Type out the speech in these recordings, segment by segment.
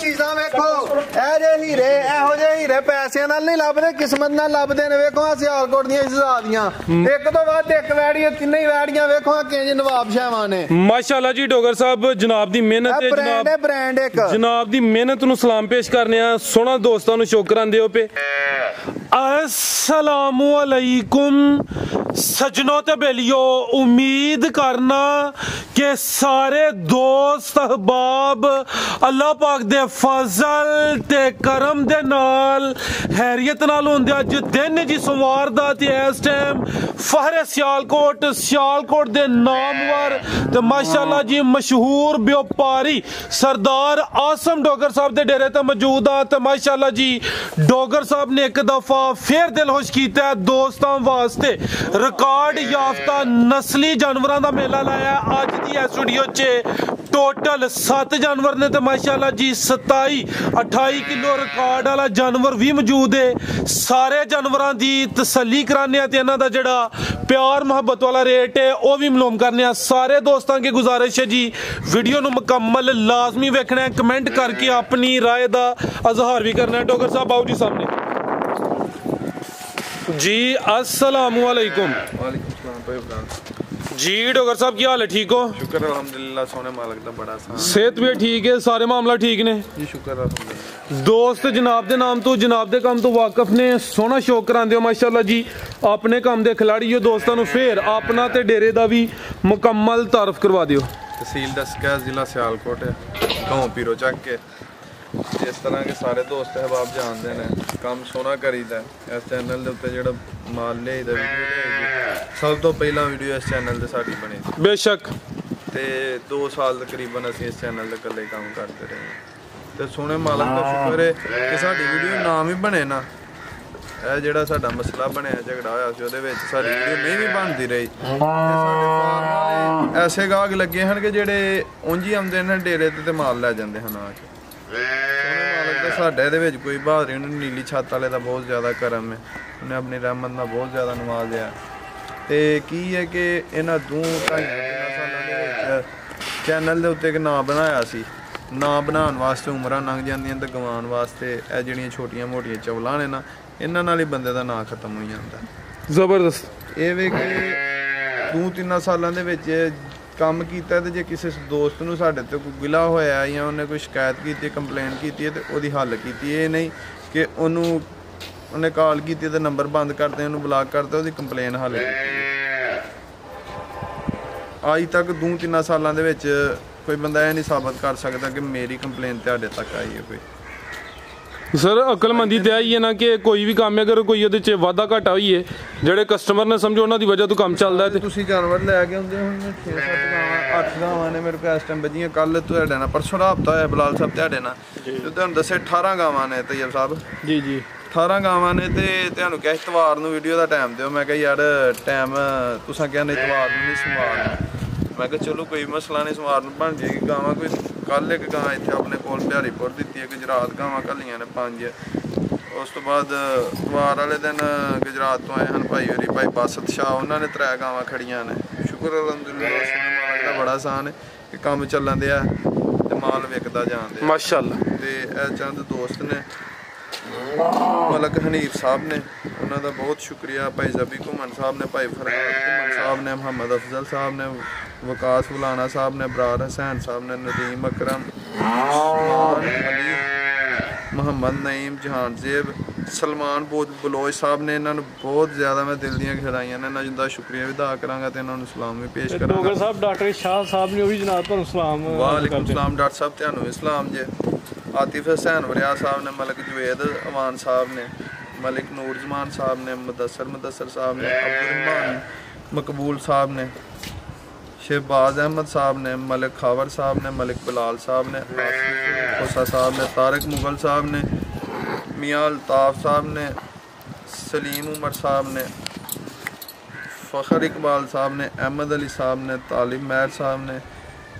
चीज़ां वेखो जे हीरे एहो जे हीरे पैसे नाल नहीं लभदे किस्मत नाल लभदे ने वेखो सियालकोट दियां शहजादियां एक तो बाद एक वैड़ी तिन्ने ही वैड़ियां वेखो किंज नवाब शाहां ने माशाअल्लाह जी डोगर साहब जनाब दी मेहनत ब्रांड एक जनाब दी मेहनत नूं सलाम पेश करने आ सोहना दोस्तां नूं शुकरान दिओ पे अस्सलामु अलैकुम सजनों ते बेलियो उम्मीद करना कि सारे दोस्त अहबाब अल्लाह पाक दे फजल ते करम दे नाल हैरियत नाल होंदे अज दिन जी सोमवार दा ते इस टाइम फहरे सियालकोट दे नामवर ते माशाअल्लाह जी मशहूर व्यापारी सरदार आसम डोगर साहब दे डेरे ते मौजूद आ ते माशाअल्लाह जी डोगर साहब ने एक दफा फिर दिल खुश कीता दोस्तां वास्ते रिकॉर्ड याफ्ता नस्ली जानवरों का मेला लाया अज की इस वीडियो च टोटल 7 जानवर ने तो माशाअल्लाह जी 27-28 किलो रिकॉर्ड वाला जानवर भी मौजूद है सारे जानवरों की तसल्ली कराने ते इन्हां दा जिहड़ा प्यार मोहब्बत वाला रेट है वह भी मालूम करने सारे दोस्तों की गुजारिश है जी वीडियो नूं मुकम्मल लाजमी वेखना है कमेंट करके अपनी राय का इजहार भी करना है डोगर साहब आओ जी सामने जी अस्सलामु अलैकुम जी डोगर साहब क्या हाल है ठीक हो शुक्र अल्हम्दुलिल्लाह सोने मालिक दा बड़ा सा सेहत भी ठीक है सारे मामला ठीक ने जी शुक्र अल्हम्दुलिल्लाह दोस्त जनाब दे नाम तो जनाब दे काम तो वाकफ ने सोहना शौक करांदे हो माशाअल्लाह जी अपने काम दे खिलाड़ी हो दोस्तों नूं फिर अपना ते डेरे दा भी मुकम्मल तारफ करवा दियो तहसील दसका जिला सियालकोट है गांव पीरो चक के इस तरह के सारे दोस्त अहबाब जानते हैं काम सोना करीदा इस चैनल के उत्ते जेड़ा माल लियाईदा वीडियो सब तो पहला वीडियो इस चैनल ते साडी बनी बेशक ते 2 साल तकरीबन असीं इस चैनल ते कल्ले काम करते रहे ते सोने मालक दा शुक्र है कि साडी वीडियो नाम ही बने ना ਇਹ ਜਿਹੜਾ ਸਾਡਾ ਮਸਲਾ ਬਣਿਆ ਝਗੜਾ ਹੋਇਆ ਸੀ ਉਹਦੇ ਵਿੱਚ ਸਾਡੀ ਵੀਡੀਓ ਨਹੀਂ ਵੀ ਬਣਦੀ ਰਹੀ ਤੇ ਸਾਡੇ ਫਾਰਮ ਵਾਲੇ ਐਸੇ ਗਾਹਕ ਲੱਗੇ ਹਨ ਕਿ ਜਿਹੜੇ ਉਂਝ ਹੀ ਆਉਂਦੇ ਨੇ ਡੇਰੇ ਤੇ ਮਾਲ ਲੈ ਜਾਂਦੇ ਹਨ ਆ ਕੇ ਸੋਹਣੇ ਮਾਲਕ ਦਾ ਸਾਡੇ ਦੇ ਵਿੱਚ ਕੋਈ ਬਹਾਦਰੀ ਉਹਨੂੰ ਨੀਲੀ ਛੱਤ ਵਾਲੇ ਦਾ ਬਹੁਤ ਜ਼ਿਆਦਾ ਕਰਮ ਹੈ ਉਹਨੇ ਆਪਣੀ ਰਹਿਮਤ ਨਾਲ ਬਹੁਤ ਜ਼ਿਆਦਾ ਨਵਾਜ਼ਿਆ ਤੇ ਕੀ ਹੈ ਕਿ ਇਹਨਾਂ 2-2.5 ਸਾਲਾਂ ਦੇ ਵਿੱਚ ਚੈਨਲ ਦੇ ਉੱਤੇ ਇੱਕ ਨਾਂ ਬਣਾਇਆ ਸੀ ਨਾਂ ਬਣਾਉਣ ਵਾਸਤੇ ਉਮਰਾਂ ਲੰਘ ਜਾਂਦੀਆਂ ਤੇ ਗਵਾਉਣ ਵਾਸਤੇ ਇਹ ਜਿਹੜੀਆਂ ਛੋਟੀਆਂ ਮੋਟੀਆਂ ਚਵਲਾਂ ਨੇ ਨਾ ਇਹਨਾਂ ਨਾਲ ਹੀ ਬੰਦੇ ਦਾ ਨਾਂ ਖਤਮ ਹੋ ਜਾਂਦਾ ਜ਼ਬਰਦਸਤ ਇਹ ਵੇ ਕਿ 2-3 ਸਾਲਾਂ ਦੇ ਵਿੱਚ ਕੰਮ ਕੀਤਾ ਤੇ ਜੇ ਕਿਸੇ ਦੋਸਤ ਨੂੰ ਸਾਡੇ ਤੇ ਕੋਈ ਗਿਲਾ ਹੋਇਆ ਜਾਂ ਉਹਨੇ ਕੋਈ ਸ਼ਿਕਾਇਤ ਕੀਤੀ ਕੰਪਲੇਂਟ ਕੀਤੀ ਤੇ ਉਹਦੀ ਹੱਲ ਕੀਤੀ ਇਹ ਨਹੀਂ ਕਿ ਉਹਨੇ ਕਾਲ ਕੀਤੀ ਤੇ ਨੰਬਰ ਬੰਦ ਕਰਦੇ ਉਹਨੂੰ ਬਲਾਕ ਕਰਦੇ ਉਹਦੀ ਕੰਪਲੇਨ ਹੱਲ ਕੀਤੀ ਅੱਜ ਤੱਕ 2-3 ਸਾਲਾਂ ਦੇ ਵਿੱਚ ਕੋਈ ਬੰਦਾ ਇਹ ਨਹੀਂ ਸਾਬਤ ਕਰ ਸਕਦਾ ਕਿ ਮੇਰੀ ਕੰਪਲੇਨ ਤੁਹਾਡੇ ਤੱਕ ਆਈ ਹੈ ਕੋਈ सर अकलमंदी तो आई है ना कि कोई भी काम है अगर कोई ਉਹਦੇ 'ਚ ਵਾਧਾ ਘਾਟਾ ਹੋਈ ਹੈ ਜਿਹੜੇ ਕਸਟਮਰ ਨੇ ਸਮਝੋ ਉਹਨਾਂ ਦੀ ਵਜ੍ਹਾ ਤੋਂ ਕੰਮ ਚੱਲਦਾ ਤੇ ਤੁਸੀਂ ਜਾਨਵਰ ਲੈ ਕੇ ਆਉਂਦੇ ਹੁਣ 6-7 ਗਾਵਾਂ 8 ਗਾਵਾਂ ਨੇ ਮੇਰੇ ਕੋਲ ਇਸ ਟਾਈਮ ਵੱਜੀਆਂ ਕੱਲ ਤੁਹਾਡੇ ਨਾਲ ਪਰਸੋਂ ਦਾ ਹਫਤਾ ਹੋਇਆ ਬਲਾਲ ਸਾਹਿਬ ਤੁਹਾਡੇ ਨਾਲ ਤੇ ਤੁਹਾਨੂੰ ਦੱਸਿਆ 18 ਗਾਵਾਂ ਨੇ ਤੈਯਬ ਸਾਹਿਬ ਜੀ ਜੀ 18 ਗਾਵਾਂ ਨੇ ਤੇ ਤੁਹਾਨੂੰ ਕਿਹਾ ਇਤਵਾਰ ਨੂੰ ਵੀਡੀਓ ਦਾ ਟਾਈਮ ਦਿਓ ਮੈਂ ਕਿਹਾ ਯਾਰ ਟਾਈਮ ਤੁਸੀਂ ਕਹਿੰਦੇ ਇਤਵਾਰ ਨੂੰ ਨਹੀਂ ਸੰਭਾਲਣਾ ਮੈਂ ਕਿਹਾ ਚਲੋ ਕੋਈ ਮਸਲਾ ਨਹੀਂ ਸਵਾਰ ਨੂੰ ਬਣ ਜਾਏਗੀ ਗਾਵਾਂ ਕੋਈ ਕੱਲ ਇੱਕ ਗਾਂ ਇੱਥੇ ਆਪਣੇ ਕੋਲ ਬਿਹਾਰੀਪੁਰ ਦਿੱਤੀ ਹੈ ਗੁਜਰਾਤ ਗਾਵਾਂ ਘੱਲੀਆਂ ਨੇ 5 ਉਸ ਤੋਂ ਬਾਅਦ ਵਾਰ ਵਾਲੇ ਦਿਨ ਗੁਜਰਾਤ ਤੋਂ ਆਏ ਹਨ ਭਾਈ ਹੋਰੀ ਭਾਈ ਬਾਸਤ ਸ਼ਾਹ ਉਹਨਾਂ ਨੇ 3 ਗਾਵਾਂ ਖੜੀਆਂ ਨੇ ਸ਼ੁਕਰ ਅਲਹਮਦੁਲਿਲਾ ਸੋਹਣੇ ਮਾਲਕ ਦਾ ਬੜਾ ਆਸਾਨ ਹੈ ਕਿ ਕੰਮ ਚੱਲਣ ਦਿਆ ਤੇ ਮਾਲ ਵਿਕਦਾ ਜਾਂਦਾ ਮਾਸ਼ਾਅੱਲਾ ਤੇ ਇਹ ਚੰਦ ਦੋਸਤ ਨੇ ਮਲਕ ਹਨੀਫ ਸਾਹਿਬ ਨੇ ਉਹਨਾਂ ਦਾ ਬਹੁਤ ਸ਼ੁਕਰੀਆ ਭਾਈ ਜ਼ਬੀ ਘੁੰਮਣ ਸਾਹਿਬ ਨੇ ਭਾਈ ਫਰਹਾਦ ਘੁੰਮਣ ਸਾਹਿਬ ਨੇ ਮੁਹੰਮਦ ਅਫਜ਼ਲ ਸਾਹਿਬ ਨੇ वकास फुलाना साहब ने बरार हुसैन साहब ने नदीम अकरम मोहम्मद नईम जहान जेब सलमान बलोच साहब ने इन्होंने बहुत ज़्यादा मैं दिल दियां खिलाइयां ने इन्होंने जिंदा शुक्रिया भी अदा करांगा ते इन्होंने सलाम भी पेश करांगा डोगर साहब डॉक्टर शाह साहब ने भी जनाब तुहानू सलाम वालेकुम सलाम डॉक्टर साहब तुहानू भी सलाम जे आतिफ हुसैन वरिया साहब ने मलिक जुवेद अवान साहब ने मलिक नूर जमान साहब ने मुदस्सर साहब ने अब्दुल मकबूल साहब ने शहबाज अहमद साहब ने मलिक खावर साहब ने मलिक बिलाल साहब ने खोसा साहब ने तारक मुगल साहब ने मियाँ अल्ताफ़ साहब ने सलीम उमर साहब ने फ़खर इकबाल साहब ने अहमद अली साहब ने तालिब महर साहब ने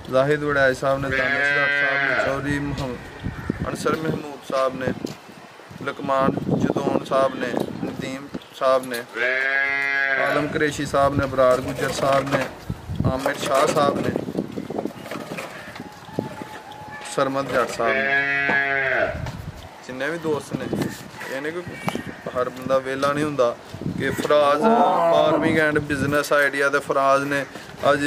जाहिद वड़ाई साहब ने दानिश साहब ने चौधरी अनसर महमूद साहब ने लकमान जदौन साहब ने नदीम साहब ने आलम कुरैशी साहब ने बरार गुजर साहब ने आमिर शाह साहब ने सरमद जट साहब ने ਜਿੰਨੇ ਵੀ ਦੋਸਤ ਨੇ ਇਹਨੇ ਕੋਈ ਹਰ ਬੰਦਾ ਵਿਹਲਾ ਨਹੀਂ ਹੁੰਦਾ ਕਿ Faraz farming and business idea ਦੇ ਫਰਾਜ਼ ਨੇ ਅੱਜ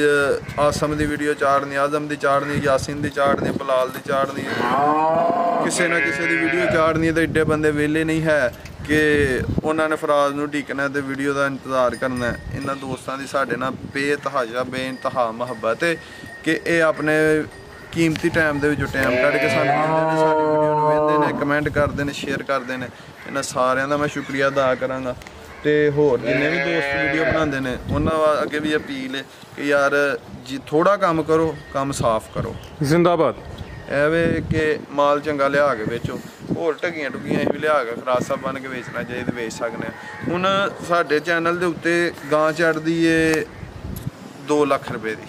ਆਸਮ ਦੀ ਵੀਡੀਓ ਚਾੜਨੀ, ਆਜ਼ਮ ਦੀ ਚਾੜਨੀ, ਯਾਸੀਨ ਦੀ ਚਾੜਨੀ, ਬਲਾਲ ਦੀ ਚਾੜਨੀ, ਕਿਸੇ ਨਾ ਕਿਸੇ ਦੀ ਵੀਡੀਓ ਚਾੜਨੀ। ਤੇ ਏਡੇ ਬੰਦੇ ਵਿਹਲੇ ਨਹੀਂ ਹੈ ਕਿ ਉਹਨਾਂ ਨੇ ਫਰਾਜ਼ ਨੂੰ ਢੀਕਣਾ ਤੇ ਵੀਡੀਓ ਦਾ ਇੰਤਜ਼ਾਰ ਕਰਨਾ। ਇਹਨਾਂ ਦੋਸਤਾਂ ਦੀ ਸਾਡੇ ਨਾਲ ਬੇਤਹਾਸ਼ਾ ਬੇਇੰਤਹਾ ਮੁਹੱਬਤ ਹੈ ਕਿ ਇਹ ਆਪਣੇ ਕੀਮਤੀ ਟਾਈਮ ਦੇ ਵਿੱਚੋਂ ਟਾਈਮ ਕੱਢ ਕੇ ਸਾਨੂੰ ਮਿਲਦੇ ਨੇ, ਸਾਡੀ ਵੀਡੀਓ ਨੂੰ ਵੇਖਦੇ ਨੇ, ਕਮੈਂਟ ਕਰਦੇ ਨੇ, ਸ਼ੇਅਰ ਕਰਦੇ ਨੇ। ਇਹਨਾਂ ਸਾਰਿਆਂ ਦਾ ਮੈਂ ਸ਼ੁਕਰੀਆ ਅਦਾ ਕਰਾਂਗਾ। ਤੇ ਹੋਰ ਜਿੰਨੇ ਵੀ ਦੋਸਤ ਵੀਡੀਓ ਬਣਾਉਂਦੇ ਨੇ ਉਹਨਾਂ ਅੱਗੇ ਵੀ ਅਪੀਲ ਹੈ ਕਿ ਯਾਰ ਜੀ ਥੋੜਾ ਕੰਮ ਕਰੋ, ਕੰਮ ਸਾਫ਼ ਕਰੋ। ਜ਼ਿੰਦਾਬਾਦ। ਐਵੇਂ ਕਿ ਮਾਲ ਚੰਗਾ ਲਿਆ ਕੇ ਵੇਚੋ, ਹੋਰ ਢੱਗੀਆਂ ਢੁੱਗੀਆਂ ਅਸੀਂ ਵੀ ਲਿਆ ਕੇ ਖਰਾਸਾ ਬਣ ਕੇ ਵੇਚਣਾ ਚਾਹੀਦਾ, ਵੇਚ ਸਕਦੇ ਹਾਂ। ਹੁਣ ਸਾਡੇ ਚੈਨਲ ਦੇ ਉੱਤੇ ਗਾਂ ਚੜ੍ਹਦੀ ਏ 2 ਲੱਖ ਰੁਪਏ ਦੀ,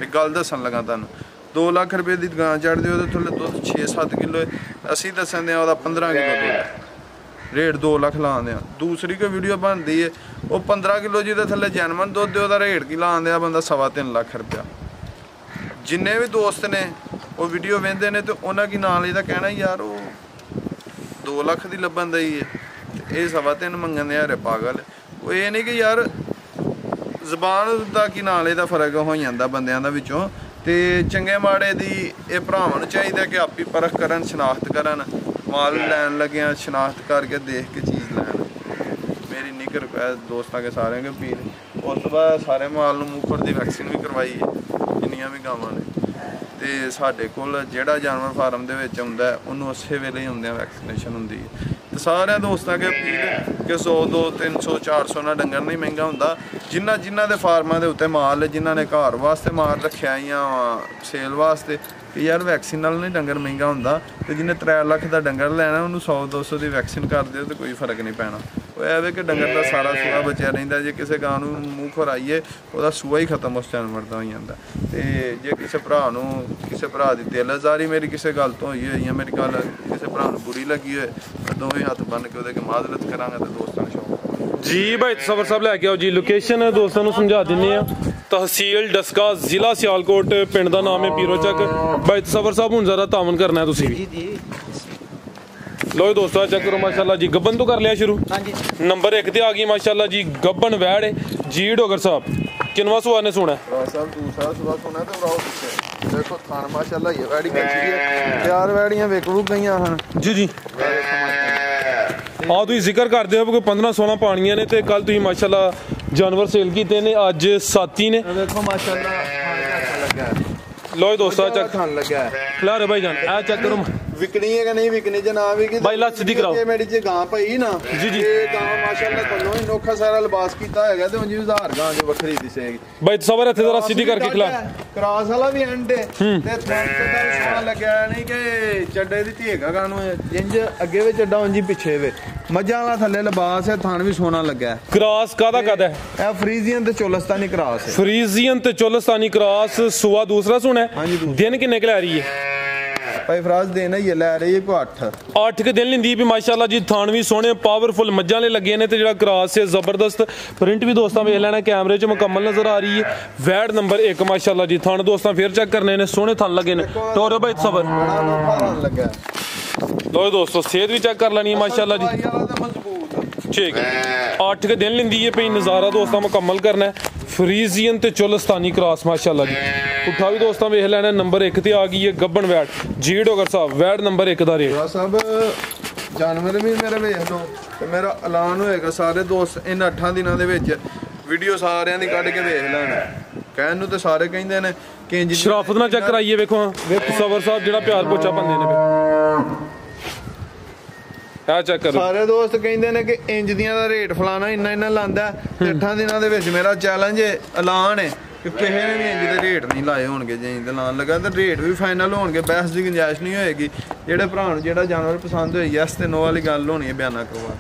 ਇੱਕ ਗੱਲ ਦੱਸਣ ਲੱਗਾ ਤੁਹਾਨੂੰ। 2 ਲੱਖ ਰੁਪਏ ਦੀ ਗਾਂ ਚੜ੍ਹਦੀ, ਉਹਦੇ ਥੱਲੇ ਦੁੱਧ 6-7 ਕਿਲੋ, ਅਸੀਂ ਦੱਸਣ ਦੇ ਉਹਦਾ 15 ਕਿਲੋ ਦੁੱਧ, ਰੇਟ 2 ਲੱਖ ਲਾਉਂਦੇ ਆ। ਦੂਸਰੀ ਕੋਈ ਵੀਡੀਓ ਬਣਦੀ ਹੈ ਉਹ 15 ਕਿਲੋ ਜਿਹਦੇ ਥੱਲੇ ਜੈਨਮਨ ਦੁੱਧ ਦੇ ਉਹਦਾ ਰੇਟ ਕੀ ਲਾਉਂਦੇ ਆ ਬੰਦਾ 3.25 ਲੱਖ ਰੁਪਇਆ। ਜਿੰਨੇ ਵੀ ਦੋਸਤ ਨੇ ਉਹ ਵੀਡੀਓ ਵੇਖਦੇ ਨੇ ਤੇ ਉਹਨਾਂ ਕੀ ਨਾਂ ਲਈ ਦਾ ਕਹਿਣਾ ਯਾਰ ਉਹ 2 ਲੱਖ ਦੀ ਲੱਭਣ ਦਾ ਹੀ ਹੈ ਤੇ ਇਹ 3.25 ਮੰਗਣ ਦੇ ਯਾਰ ਪਾਗਲ। ਉਹ ਇਹ ਨਹੀਂ ਕਿ ਯਾਰ ਜ਼ਬਾਨ ਦਾ ਕੀ ਨਾਂ ਲਈ ਦਾ ਫਰਕ ਹੋ ਜਾਂਦਾ ਬੰਦਿਆਂ ਦਾ ਵਿੱਚੋਂ। ਤੇ ਚੰਗੇ ਮਾੜੇ ਦੀ ਇਹ ਭਰਾਵਾਂ ਨੂੰ ਚਾਹੀਦਾ ਕਿ ਆਪੀ ਪਰਖ ਕਰਨ, ਸ਼ਨਾਖਤ ਕਰਨ, ਮਾਲ ਲੈਣ ਲੱਗਿਆ ਸ਼ਨਾਖਤ ਕਰਕੇ ਦੇਖ ਕੇ ਚੀਜ਼ ਲੈਣ। ਮੇਰੀ ਨਿੱਘ ਰਿਕੁਐਸਟ ਦੋਸਤਾਂ ਕੇ ਸਾਰਿਆਂ ਕੇ ਅਪੀਲ। ਉਸ ਤੋਂ ਬਾਅਦ ਸਾਰੇ ਮਾਲ ਨੂੰ ਮੂੰਹ ਖੁਰ ਦੀ ਵੈਕਸੀਨ ਵੀ ਕਰਵਾਈ ਹੈ ਜਿੰਨੀਆਂ ਵੀ ਗਾਵਾਂ ਨੇ। ਤੇ ਸਾਡੇ ਕੋਲ ਜਿਹੜਾ ਜਾਨਵਰ ਫਾਰਮ ਦੇ ਵਿੱਚ ਆਉਂਦਾ ਉਹਨੂੰ ਉਸੇ ਵੇਲੇ ਹੀ ਹੁੰਦਿਆਂ ਵੈਕਸੀਨੇਸ਼ਨ ਹੁੰਦੀ ਹੈ। ਤੇ ਸਾਰਿਆਂ ਦੋਸਤਾਂ ਕੇ ਅਪੀਲ ਕਿ 100, 200, 300, 400 ਨਾਲ ਡੰਗਰ ਨਹੀਂ ਮਹਿੰਗਾ ਹੁੰਦਾ। ਜਿਨ੍ਹਾਂ ਦੇ ਫਾਰਮਾਂ ਦੇ ਉੱਤੇ ਮਾਲ ਜਿਨ੍ਹਾਂ ਨੇ ਘਰ ਵਾਸਤੇ ਮਾਲ ਰੱਖਿਆ ਜਾਂ ਸੇਲ ਵਾਸਤੇ ਕਿ ਯਾਰ ਵੈਕਸੀਨ ਨਾਲ ਨਹੀਂ ਡੰਗਰ ਮਹਿੰਗਾ ਹੁੰਦਾ। ਤੇ ਜਿਹਨੇ 3 ਲੱਖ ਦਾ ਡੰਗਰ ਲੈਣਾ ਉਹਨੂੰ 100-200 ਦੀ ਵੈਕਸੀਨ ਕਰ ਦਿਓ ਤੇ ਕੋਈ ਫਰਕ ਨਹੀਂ ਪੈਣਾ। ਉਹ ਐਵੇਂ ਕਿ ਡੰਗਰ ਦਾ ਸਾਰਾ ਸੂਆ ਬਚਿਆ ਰਹਿੰਦਾ। ਜੇ ਕਿਸੇ ਗਾਂ ਨੂੰ ਮੂੰਹ ਖੁਰਾਈਏ ਉਹਦਾ ਸੂਆ ਹੀ ਖਤਮ ਉਸ ਜਾਨਵਰ ਦਾ ਹੋ ਜਾਂਦਾ। ਤੇ ਜੇ ਕਿਸੇ ਭਰਾ ਦੀ ਦਿਲਜ਼ਾਰੀ ਮੇਰੀ ਕਿਸੇ ਗੱਲ ਤੋਂ ਹੋਈ ਹੋਈ ਜਾਂ ਮੇਰੀ ਗੱਲ ਕਿਸੇ ਭਰਾ ਨੂੰ ਬੁਰੀ ਲੱਗੀ ਹੋਏ ਤਾਂ ਦੋਵੇਂ ਹੱਥ ਬੰਨ ਕੇ ਉਹਦੇ ਮਾਜ਼ਰਤ ਕਰਾਂਗਾ ਤੇ ਦੋਸਤਾਂ ਨੂੰ ਸ਼ੌਕ ਜੀ। ਭਾਈ ਸਬਰ ਸਾਹਿਬ ਲੈ ਕੇ ਆਓ ਜੀ। ਲੋਕੇਸ਼ਨ ਦੋਸਤਾਂ ਨੂੰ ਸਮਝਾ ਦਿੰਦੇ ਆ। ਤਹਿਸੀਲ ਡਸਕਾ, ਜ਼ਿਲ੍ਹਾ ਸਿਆਲਕੋਟ, ਪਿੰਡ ਦਾ ਨਾਮ ਹੈ ਪੀਰੋ ਚੱਕ। ਭਾਈ ਸਬਰ ਸਾਹਿਬ ਹੁਣ ਜ਼ਰਾ ਤਾਮਨ ਕਰਨਾ ਹੈ ਤੁਸੀਂ ਵੀ। ਲੋ ਦੋਸਤੋ ਚੈੱਕ ਕਰੋ ਮਾਸ਼ਾਅੱਲਾ ਜੀ। ਗੱਬਨ ਤੋਂ ਕਰ ਲਿਆ ਸ਼ੁਰੂ। ਹਾਂਜੀ ਨੰਬਰ 1 ਤੇ ਆ ਗਈ ਮਾਸ਼ਾਅੱਲਾ ਜੀ ਗੱਬਨ ਵੈੜ ਜੀ। ਡੋਗਰ ਸਾਹਿਬ ਕਿੰਨਵਾ ਸੁਆ ਨੇ ਸੁਣਾ ਸਾਹਿਬ? ਦੂਸਰਾ ਸੁਆ ਸੁਣਾ ਤੇ ਬਰਾਓ ਪਿੱਛੇ ਦੇਖੋ ਥਾਨ ਮਾਸ਼ਾਅੱਲਾ ਇਹ ਵੈੜੀ ਕੱਚੀ ਹੈ। 4 ਵੈੜੀਆਂ ਵਿਕੂ ਗਈਆਂ ਹਨ ਜੀ ਜੀ। ਆ ਤੁਸੀਂ ਜ਼ਿਕਰ ਕਰਦੇ ਹੋ ਕਿ 15-16 ਪਾਣੀਆਂ ਨੇ ਤੇ ਕੱਲ ਤੁਸੀਂ ਮਾਸ਼ਾਅੱਲਾ ਜਾਨਵਰ ਸੇਲ ਕੀਤੇ ਨੇ, ਅੱਜ 7 ਹੀ ਨੇ। ਦੇਖੋ ਮਾਸ਼ਾਅੱਲਾ ਥਾਨ ਲੱਗਾ। ਲੋ ਦੋਸਤੋ ਚੈੱਕ ਥਾਨ ਲੱਗਾ ਖਿਲਾ ਰਹੇ ਭਾਈ ਜਾਨ। ਆ ਚੈੱਕ ਕਰੋ ਵਿਕਣੀ ਹੈ ਕਿ ਨਹੀਂ ਵਿਕਣੀ ਜੇ ਨਾ ਵਿਕੀ ਭਾਈ ਲੱਤ ਸਿੱਧੀ ਕਰਾਓ। ਮੇਰੀ ਜੇ ਗਾਂ ਪਈ ਨਾ ਜੀ ਜੀ ਇਹ ਗਾਂ ਮਾਸ਼ਾਅੱਲਾ ਥੱਲੋਂ ਹੀ ਨੋਖਾ ਸਾਰਾ ਲਿਬਾਸ ਕੀਤਾ ਹੈਗਾ ਤੇ ਉਂਝ 1000 ਗਾਂ ਜੋ ਵੱਖਰੀ ਦਿਸੇਗੀ। ਭਾਈ ਸਬਰ ਇੱਥੇ ਜ਼ਰਾ ਸਿੱਧੀ ਕਰਕੇ ਖਿਲਾ। ਕ੍ਰਾਸ ਵਾਲਾ ਵੀ ਐਂਡ ਤੇ ਥਣ ਦਾ ਸੋਨਾ ਲੱਗਿਆ ਨਹੀਂ ਕਿ ਚੱਡੇ ਦੀ ਧੀਗਾ ਗਾਂ ਨੂੰ ਇੰਜ ਅੱਗੇ ਵੀ ਚੱਡਾ ਉਂਝ ਪਿੱਛੇ ਵੇ। ਮੱਝਾਂ ਵਾਲਾ ਥੱਲੇ ਲਿਬਾਸ ਹੈ, ਥਣ ਵੀ ਸੋਨਾ ਲੱਗਾ। ਕ੍ਰਾਸ ਕਾਦਾ ਹੈ? ਇਹ ਫਰੀਜ਼ੀਅਨ ਤੇ ਚੋਲਸਤਾਨੀ ਕ੍ਰਾਸ ਹੈ। ਫਰੀਜ਼ੀਅਨ ਤੇ ਚੋਲਸਤਾਨੀ ਕ੍ਰਾਸ। ਸੁਆ ਦੂਸਰਾ ਸੁਣਾ ਹੈ। ਦਿਨ ਕਿੰਨੇ ਲੈ ਰਹੀ ਹੈ ਭਾਈ ਫਰਾਜ਼ ਦੇਣਾ ਹੀ ਲੈ ਰਹੀ ਹੈ ਕੋਈ 8 ਕੇ ਦਿਨ ਲੈਂਦੀ ਵੀ ਮਾਸ਼ਾਅੱਲਾ ਜੀ। ਥਾਣ ਵੀ ਸੋਹਣੇ ਪਾਵਰਫੁਲ ਮੱਝਾਂ ਵਾਲੇ ਲੱਗੇ ਨੇ ਤੇ ਜਿਹੜਾ ਕ੍ਰਾਸ ਹੈ ਜ਼ਬਰਦਸਤ। ਪ੍ਰਿੰਟ ਵੀ ਦੋਸਤਾਂ ਵੇਖ ਲੈਣਾ ਕੈਮਰੇ 'ਚ ਮੁਕੰਮਲ ਨਜ਼ਰ ਆ ਰਹੀ ਹੈ। ਵੈੜ ਨੰਬਰ 1 ਮਾਸ਼ਾਅੱਲਾ ਜੀ। ਥਾਣ ਦੋਸਤਾਂ ਫੇਰ ਚੈੱਕ ਕਰਨੇ ਨੇ, ਸੋਹਣੇ ਥਾਣ ਲੱਗੇ ਨੇ। ਟੋਰੋ ਭਾਈ ਸਬਰ ਲੱਗਾ। ਲੋ ਦੋਸਤੋ ਸਿਹਤ ਵੀ ਚੈੱਕ ਕਰ ਲੈਣੀ ਹੈ ਮਾਸ਼ਾਅੱਲਾ ਜੀ। ਠੀਕ ਹੈ 8 ਕੇ ਦਿਨ ਲੈਂਦੀ ਹੈ ਪਈ। ਨਜ਼ਾਰਾ ਦੋਸਤਾਂ ਮੁਕੰਮਲ ਕਰਨਾ। ਫਰੀਜ਼ੀਅਨ ਤੇ ਚੋਲਸਤਾਨੀ ਕ੍ਰਾਸ ਮਾਸ਼ਾਅੱਲਾ ਜੀ। ਪੁੱਠਾ ਵੀ ਦੋਸਤਾਂ ਵੇਖ ਲੈਣਾ। ਨੰਬਰ 1 ਤੇ ਆ ਗਈ ਹੈ ਗੱਬਨ ਵੈੜ ਜੀ। ਡੋਗਰ ਸਾਹਿਬ ਵੈੜ ਨੰਬਰ 1 ਦਾ ਰੇਟ ਸਾਹਿਬ ਜਾਨਵਰ ਵੀ ਮੇਰੇ ਵੇਖ ਲਓ ਤੇ ਮੇਰਾ ਐਲਾਨ ਹੋਏਗਾ ਸਾਰੇ ਦੋਸਤ ਇਨ 8 ਦਿਨਾਂ ਦੇ ਵਿੱਚ ਵੀਡੀਓ ਸਾਰਿਆਂ ਦੀ ਕੱਢ ਕੇ ਵੇਖ ਲੈਣ। ਕਹਿਣ ਨੂੰ ਤੇ ਸਾਰੇ ਕਹਿੰਦੇ ਨੇ ਕਿ ਸ਼ਰਾਫਤ ਨਾਲ ਚੈੱਕ ਕਰਾਈਏ। ਵੇਖੋ ਸਬਰ ਸਾਹਿਬ ਜਿਹੜਾ ਪਿਆਰ ਪੋਚਾ ਬੰਦੇ ਨੇ ਆ ਚੈੱਕ ਕਰੋ। ਸਾਰੇ ਦੋਸਤ ਕਹਿੰਦੇ ਨੇ ਕਿ ਇੰਜ ਦੀਆਂ ਦਾ ਰੇਟ ਫਲਾਣਾ ਇੰਨਾ ਲਾਂਦਾ ਤੇ 8 ਦਿਨਾਂ ਦੇ ਵਿੱਚ ਮੇਰਾ ਚੈਲੰਜ ਐਲਾਨ ਹੈ ਕਿ ਕਿਸੇ ਨੇ ਵੀ ਇੰਜ ਦੇ ਰੇਟ ਨਹੀਂ ਲਾਏ ਹੋਣਗੇ। ਜੇ ਇੰਜ ਐਲਾਨ ਲੱਗਾ ਤਾਂ ਰੇਟ ਵੀ ਫਾਈਨਲ ਹੋਣਗੇ। ਬਹਿਸ ਦੀ ਗੁੰਜਾਇਸ਼ ਨਹੀਂ ਹੋਏਗੀ। ਜਿਹੜੇ ਭਰਾ ਨੂੰ ਜਿਹੜਾ ਜਾਨਵਰ ਪਸੰਦ ਹੋਏ ਯੈਸ ਤੇ ਨੋ ਵਾਲੀ ਗੱਲ ਹੋਣੀ ਹੈ ਬਿਆਨਾ ਕਰਵਾ।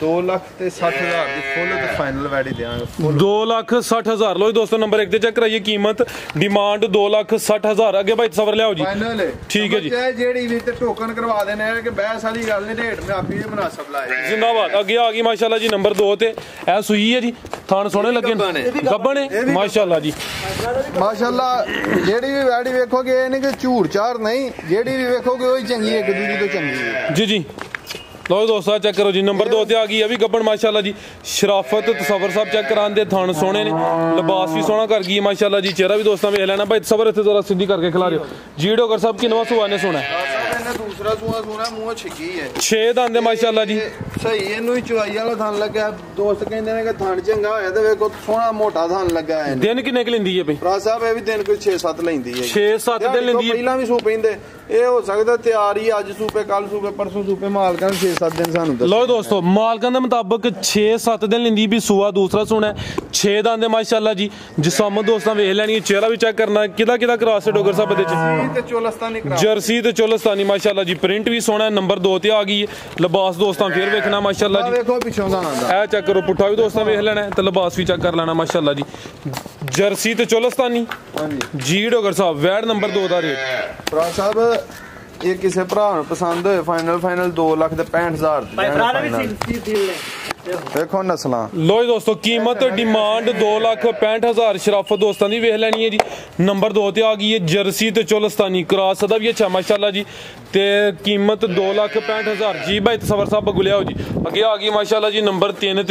2,60,000 ਦੀ ਫੁੱਲ ਤੇ ਫਾਈਨਲ ਵੈੜੀ ਦੇਵਾਂਗੇ 2,60,000 ਲੋ ਜੀ ਦੋਸਤੋ ਨੰਬਰ 1 ਤੇ ਚੈੱਕ ਕਰਾਈਏ कीमत डिमांड 2,60,000 ਅੱਗੇ ਭਾਈ ਸਬਰ ਲਿਆਓ ਜੀ ਫਾਈਨਲ ਠੀਕ ਹੈ ਜੀ ਜਿਹੜੀ ਵੀ ਤੇ ਟੋਕਨ ਕਰਵਾ ਦੇਣੇ ਆ ਕਿ ਬਹਿਸ ਵਾਲੀ ਗੱਲ ਨਹੀਂ ਰੇਟ ਮੈਂ ਆਪੀ ਮੁਨਾਸਬ ਲਾਇਆ ਜਿੰਦਾਬਾਦ ਅੱਗੇ ਆ ਗਈ ਮਾਸ਼ਾਅੱਲਾ ਜੀ ਨੰਬਰ 2 ਤੇ ਇਹ ਸੂਈ ਹੈ ਜੀ ਥਣ ਸੋਹਣੇ ਲੱਗੇ ਗੱਬਣ ਹੈ ਮਾਸ਼ਾਅੱਲਾ ਜੀ ਮਾਸ਼ਾਅੱਲਾ ਜਿਹੜੀ ਵੀ ਵੈੜੀ ਵੇਖੋਗੇ ਇਹ ਨਹੀਂ ਕਿ ਝੂਠ ਚਾਰ ਨਹੀਂ ਜਿਹੜੀ ਵੀ ਵੇਖੋਗੇ ਉਹ ਹੀ ਚੰਗੀ ਹੈ ਇੱਕ ਦੂਜੀ ਤੋਂ ਚੰਗੀ ਹੈ जी जी लो दोस्तों चेक करो जी नंबर 2 ते आ गई है भी गब्बन माशाल्लाह जी शराफत तसव्वुर साहब चेक करांदे थान सोहने ने लिबास भी सोहना कर गई है माशाल्लाह जी चेहरा भी दोस्तों वेख लेना भाई तसव्वुर इत्थे जरा सीधी करके खिला रहे हो जी डॉक्टर साहब किनवा सुआ ने सोना है दूसरा सुआ सोना मूंह छिकी है 6 दंद माशाल्लाह जी सही ਇਹਨੂੰ ਹੀ ਚੁਆਈ ਵਾਲਾ ਥਣ ਲੱਗਾ ਦੋਸਤ ਕਹਿੰਦੇ ਨੇ ਕਿ ਥਣ ਚੰਗਾ ਹੋਇਆ ਤੇ ਵੇਖੋ ਸੋਹਣਾ ਮੋਟਾ ਥਣ ਲੱਗਾ ਹੈ दिन किन्ने क लेंदी है भाई ਭਰਾ ਸਾਹਿਬ ਇਹ ਵੀ ਦਿਨ ਕੋਈ 6-7 ਲੈਂਦੀ ਹੈ 6-7 दिन लेंदी है ਪਹਿਲਾਂ ਵੀ ਸੂ ਪੈਂਦੇ ਇਹ ਹੋ ਸਕਦਾ ਤਿਆਰ ਹੀ ਅੱਜ ਸੂਪੇ ਕੱਲ ਸੂਪੇ ਪਰਸੋਂ ਸੂਪੇ ਮਾਲਕਾਂ ਨੇ 6-7 ਦਿਨ ਸਾਨੂੰ लो दोस्तों मालकां दे मुताबिक 6-7 दिन लेंदी भी सूआ दूसरा सोना 6 दंद माशाल्लाह जी जिसम दोस्तां वेख लेनी चेहरा भी चेक करना किदा किदा क्रॉस है डॉक्टर साहब दे ਤੇ ਚੋਲਸਤਾਨੀ ਕਰਾ जर्सी ते चोलस्तानी माशाल्लाह जी प्रिंट भी सोना नंबर 2 ते आ गई है लिबास दोस्तां फिर वेखना माशाल्लाह जी ਵੇਖੋ ਪਿੱਛੋਂ ਦਾ ਆਂਦਾ ਇਹ ਚੈੱਕ ਕਰੋ ਪੁੱਠਾ ਵੀ ਦੋਸਤਾਂ ਵੇਖ ਲੈਣਾ ਤੇ ਲਿਬਾਸ ਵੀ ਚੈੱਕ ਕਰ ਲੈਣਾ ਮਾਸ਼ਾਅੱਲਾ ਜੀ ਜਰਸੀ ਤੇ ਚੋਲਸਤਾਨੀ ਹਾਂਜੀ ਜੀ ਡੋਗਰ ਸਾਹਿਬ ਵੈਡ ਨੰਬਰ 2 ਦਾ ਰੇਟ ਭਰਾ ਸਾਹਿਬ ਇਹ ਕਿਸੇ ਭਰਾ ਨੂੰ ਪਸੰਦ ਹੋਏ ਫਾਈਨਲ 2,65,000 ਭਾਈ ਭਰਾ ਨੇ ਵੀ ਦਿਲ ਨੇ ਵੇਖੋ ਨਸਲਾਂ ਲੋ ਜੀ ਦੋਸਤੋ ਕੀਮਤ ਡਿਮਾਂਡ 2,65,000 ਸ਼ਰਾਫਤ ਦੋਸਤਾਂ ਦੀ ਵੇਖ ਲੈਣੀ ਹੈ ਜੀ ਨੰਬਰ 2 ਤੇ ਆ ਗਈ ਹੈ ਜਰਸੀ ਤੇ ਚੋਲਸਤਾਨੀ ਕ੍ਰਾਸ ਦਾ ਵੀ ਅੱਛਾ ਮਾਸ਼ਾਅੱਲਾ ਜੀ ਤੇ ਕੀਮਤ 2,65,000 ਜੀ ਭਾਈ ਤਸਵਰ ਸਾਹਿਬ ਬਗੁਲਿਆ ਹੋ ਜੀ ਅੱਗੇ ਆ ਗਈ ਮਾਸ਼ਾਅੱਲਾ ਜੀ ਨੰਬਰ 3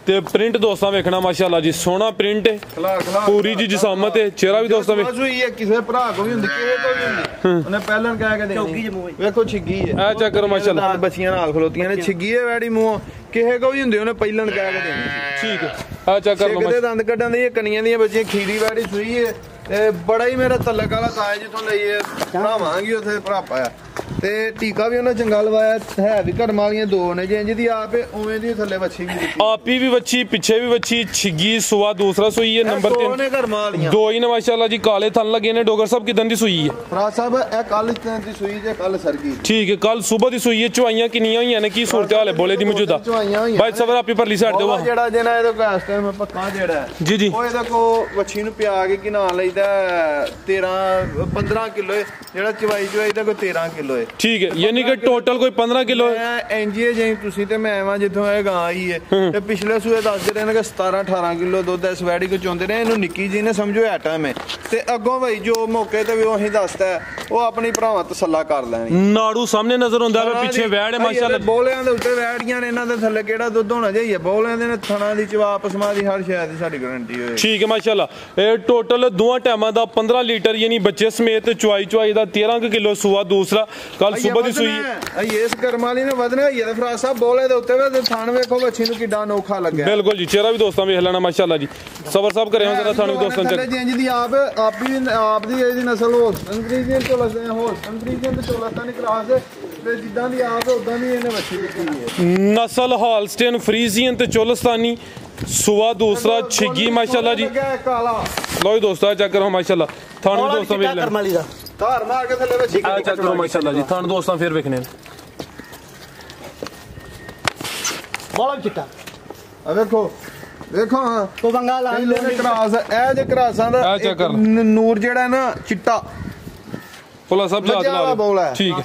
ਤੇ ਪ੍ਰਿੰਟ ਦੋਸਤਾਂ ਵੇਖਣਾ ਮਾਸ਼ਾਅੱਲਾ ਜੀ ਸੋਹਣਾ ਪ੍ਰਿੰਟ ਹੈ ਪੂਰੀ ਜੀ ਜਿਸਾਮਤ ਹੈ ਚਿਹਰਾ ਵੀ ਦੋਸਤਾਂ ਵੇਖ ਹੋਈ ਹੈ ਕਿਸੇ ਭਰਾ ਕੋ ਵੀ ਹੁੰਦੀ ਕਿਸੇ ਕੋ ਵੀ ਹੁੰਦੀ ਉਹਨੇ ਪਹਿਲਾਂ ਕਹਿ ਕੇ ਦੇਣੀ ਵੇਖੋ ਛਿੱਗੀ ਹੈ ਇਹ ਚੈੱਕ ਕਰੋ ਮਾਸ਼ਾਅੱਲਾ ਬੱਚੀਆਂ ਨਾਲ ਖਲੋਤੀਆਂ ਨੇ ਛਿੱਗੀ ਹੈ ਵੈੜੀ ਮੂੰਹ ਕਿਸੇ ਕੋ ਵੀ ਹੁੰਦੀ ਉਹਨੇ ਪਹਿਲਾਂ ਕਹਿ ਕੇ ਦੇਣੀ ਠੀਕ ਹੈ ਆ ਚੈੱਕ ਕਰ ਲਓ ਕਿਤੇ ਦੰਦ ਕੱਢਣ ਦੀ ਕਣੀਆਂ ਦੀਆਂ ਬੱਚੀਆਂ ਖੀਰੀ ਵੈੜੀ ਸੂਈ ਹੈ ਤੇ ਬੜਾ ਹੀ ਮੇਰਾ ਤਲਕ ਵਾਲਾ ਤਾਇਆ ਜਿੱਥੋਂ ਲਈ ਹੈ ਭਰਾਵਾਂਗੀ ਉੱਥੇ ਭਰਾਪਾ ਆ ਤੇ ਟੀਕਾ ਵੀ ਉਹਨਾਂ ਚੰਗਾ ਲਵਾਇਆ ਹੈ ਵੀ ਘੜਮ ਵਾਲੀਆਂ ਦੋ ਨੇ ਜੇ ਜਿਹਦੀ ਆਪ ਉਵੇਂ ਦੀ ਥੱਲੇ ਵੱਛੀ ਵੀ ਦਿੱਤੀ ਆਪੀ ਵੀ ਵੱਛੀ ਪਿੱਛੇ ਵੀ ਵੱਛੀ ਛਿੱਗੀ ਸੁਆ ਦੂਸਰਾ ਸੂਈ ਹੈ ਨੰਬਰ 3 ਨੇ ਘੜਮ ਵਾਲੀਆਂ ਦੋ ਹੀ ਨੇ ਮਾਸ਼ਾਅੱਲਾ ਜੀ ਕਾਲੇ ਥਣ ਲੱਗੇ ਨੇ ਡੋਗਰ ਸਾਹਿਬ ਕਿਦਾਂ ਦੀ ਸੂਈ ਹੈ ਭਰਾ ਸਾਹਿਬ ਇਹ ਕੱਲ ਦੀ ਸੂਈ ਤੇ ਕੱਲ ਸਰਗੀ ਠੀਕ ਹੈ ਕੱਲ ਸਵੇਰ ਦੀ ਸੂਈ ਹੈ ਚਵਾਈਆਂ ਕਿੰਨੀਆਂ ਹੋਈਆਂ ਨੇ ਕੀ ਸੂਰਤ ਹਾਲ ਹੈ ਬੋਲੇ ਦੀ ਮੌਜੂਦਾ ਚਵਾਈਆਂ ਹੋਈਆਂ ਭਾਈ ਸਬਰ ਆਪੀ ਪਰਲੀ ਸਾਈਡ ਦੇਵਾ ਜਿਹੜਾ ਜਿਹਨਾਂ ਇਹਦੇ ਕੋਲ ਇਸ ਟਾਈਮ ਪੱਕਾ ਜਿਹੜਾ ਜੀ ਜੀ ਉਹ ਇਹਦੇ ਕੋ ਵੱਛੀ ਨੂੰ ਪਿਆ ਕੇ ਕੀ ਨਾਂ ਲਈਦਾ 15 ਕਿਲੋ ਜਿਹੜਾ ਚਵਾਈ ਦਾ ਕੋਈ 13 ਕਿਲੋ ਹੈ ਠੀਕ ਹੈ ਯਾਨੀ ਕਿ ਟੋਟਲ ਕੋਈ 15 ਕਿਲੋ ਐਨਜੀਏ ਜੇ ਤੁਸੀਂ ਤੇ ਮੈਂ ਆਵਾਂ ਜਿੱਥੋਂ ਇਹ ਗਾਂ ਆਈ ਹੈ ਤੇ ਪਿਛਲੇ ਸੂਏ ਦੱਸਦੇ ਰਹੇ ਨੇ ਕਿ 17-18 ਕਿਲੋ ਦੁੱਧ ਇਸ ਵੈੜੀ ਕੋ ਚੋਂਦੇ ਨੇ ਇਹਨੂੰ ਨਿੱਕੀ ਜੀ ਨੇ ਸਮਝੋ ਐਟਮ ਹੈ ਤੇ ਅੱਗੋਂ ਭਾਈ ਜੋ ਮੌਕੇ ਤੇ ਵੀ ਉਹੀ ਦੱਸਦਾ ਉਹ ਆਪਣੀ ਭਰਾਵਾਂ ਤਸੱਲਾ ਕਰ ਲੈਣੀ ਨਾੜੂ ਸਾਹਮਣੇ ਨਜ਼ਰ ਆਉਂਦਾ ਹੈ ਪਿੱਛੇ ਵੈੜ ਹੈ ਮਾਸ਼ਾਅੱਲਾ ਬੋਲਿਆਂ ਦੇ ਉੱਤੇ ਵੈੜੀਆਂ ਨੇ ਇਹਨਾਂ ਦੇ ਥੱਲੇ ਕਿਹੜਾ ਦੁੱਧ ਹੋਣਾ ਚਾਹੀਏ ਬੋਲਿਆਂ ਦੇ ਨੇ ਥਣਾ ਦੀ ਚਵਾਪ ਸਮਾ ਦੀ ਹਰ ਸ਼ੈ ਦੀ ਸਾਡੀ ਗਾਰੰਟੀ ਹੋਏ ਠੀਕ ਹੈ ਮਾਸ਼ਾਅੱਲਾ ਇਹ ਟੋਟਲ ਦੋਵਾਂ ਟਾਈਮਾਂ ਦਾ 15 ਲੀਟਰ ਯਾਨੀ ਬੱਚੇ ਸਮੇਤ ਚੁਆਈ ਦਾ 13 ਕਿਲੋ ਸੂਆ ਦੂਸਰਾ ਕੱਲ ਸਵੇਰ ਦੀ ਸੂਈ ਇਸ ਕਰਮ ਵਾਲੀ ਨੇ ਵਧਣਾ ਹੀ ਹੈ ਫਰਾਜ਼ ਸਾਹਿਬ ਬੋਲੇ ਦੇ ਉੱਤੇ ਵੇ ਥਾਣ ਵੇਖੋ ਬੱਚੀ ਨੂੰ ਕਿੱਡਾ ਅਨੋਖਾ ਲੱਗਿਆ ਬਿਲਕੁਲ ਜੀ ਚਿਹਰਾ ਵੀ ਦੋਸਤਾਂ ਵੇਖ ਲੈਣਾ ਮਾਸ਼ਾਅੱਲਾ ਜੀ ਸਬਰ ਸਾਹਿਬ ਕਰਿਆ ਜਰਾ ਥਾਣ ਵੀ ਦੋਸਤਾਂ ਚੱਕ ਜਿਹਦੀ ਆਪ ਦੀ ਇਹਦੀ ਨਸਲ ਹੋਲਸਟਨ ਫਰੀਜ਼ੀਅਨ ਤੇ ਚੋਲਸਤਾਨੀ ਕਰਾਸ ਤੇ ਜਿੱਦਾਂ ਦੀ ਆਪ ਉਦਾਂ ਦੀ ਇਹਨੇ ਬੱਚੀ ਦਿੱਤੀ ਹੈ ਨਸਲ ਹਾਲਸਟਨ ਫਰੀਜ਼ੀਅਨ ਤੇ ਚੋਲਸਤਾਨੀ ਸੁਆ ਦੂਸਰਾ ਛਿੱਗੀ ਮਾਸ਼ਾਅੱਲਾ ਜੀ ਲੋ ਜੀ ਦੋਸਤਾਂ ਚੈੱਕ ਕਰੋ ਮਾਸ਼ਾਅੱਲਾ ਥਾਣ ਵੀ ਦੋਸਤਾਂ ਵੇਖ ਲੈਣਾ ਕਰਮਾਲੀ ਦਾ ਧਾਰ ਮਾਰ ਕੇ ਥੱਲੇ ਬੱਚੀ ਚੈੱਕ ਕਰੋ ਮਾਸ਼ਾਅੱਲਾ ਜੀ ਥਾਣ ਦੋਸਤਾਂ ਫੇਰ ਵੇਖਣੇ ਬੋਲਾ ਚਿੱਟਾ ਆ ਵੇਖੋ ਹਾਂ ਕੋ ਬੰਗਾਲ ਆ ਇਹਨੇ ਕਰਾਸ ਇਹ ਜੇ ਕਰਾਸਾਂ ਦਾ ਨੂਰ ਜਿਹੜਾ ਨਾ ਚਿੱਟਾ ਪੁਲਾ ਸਭ ਜਾਤ ਲਾ ਠੀਕ ਹੈ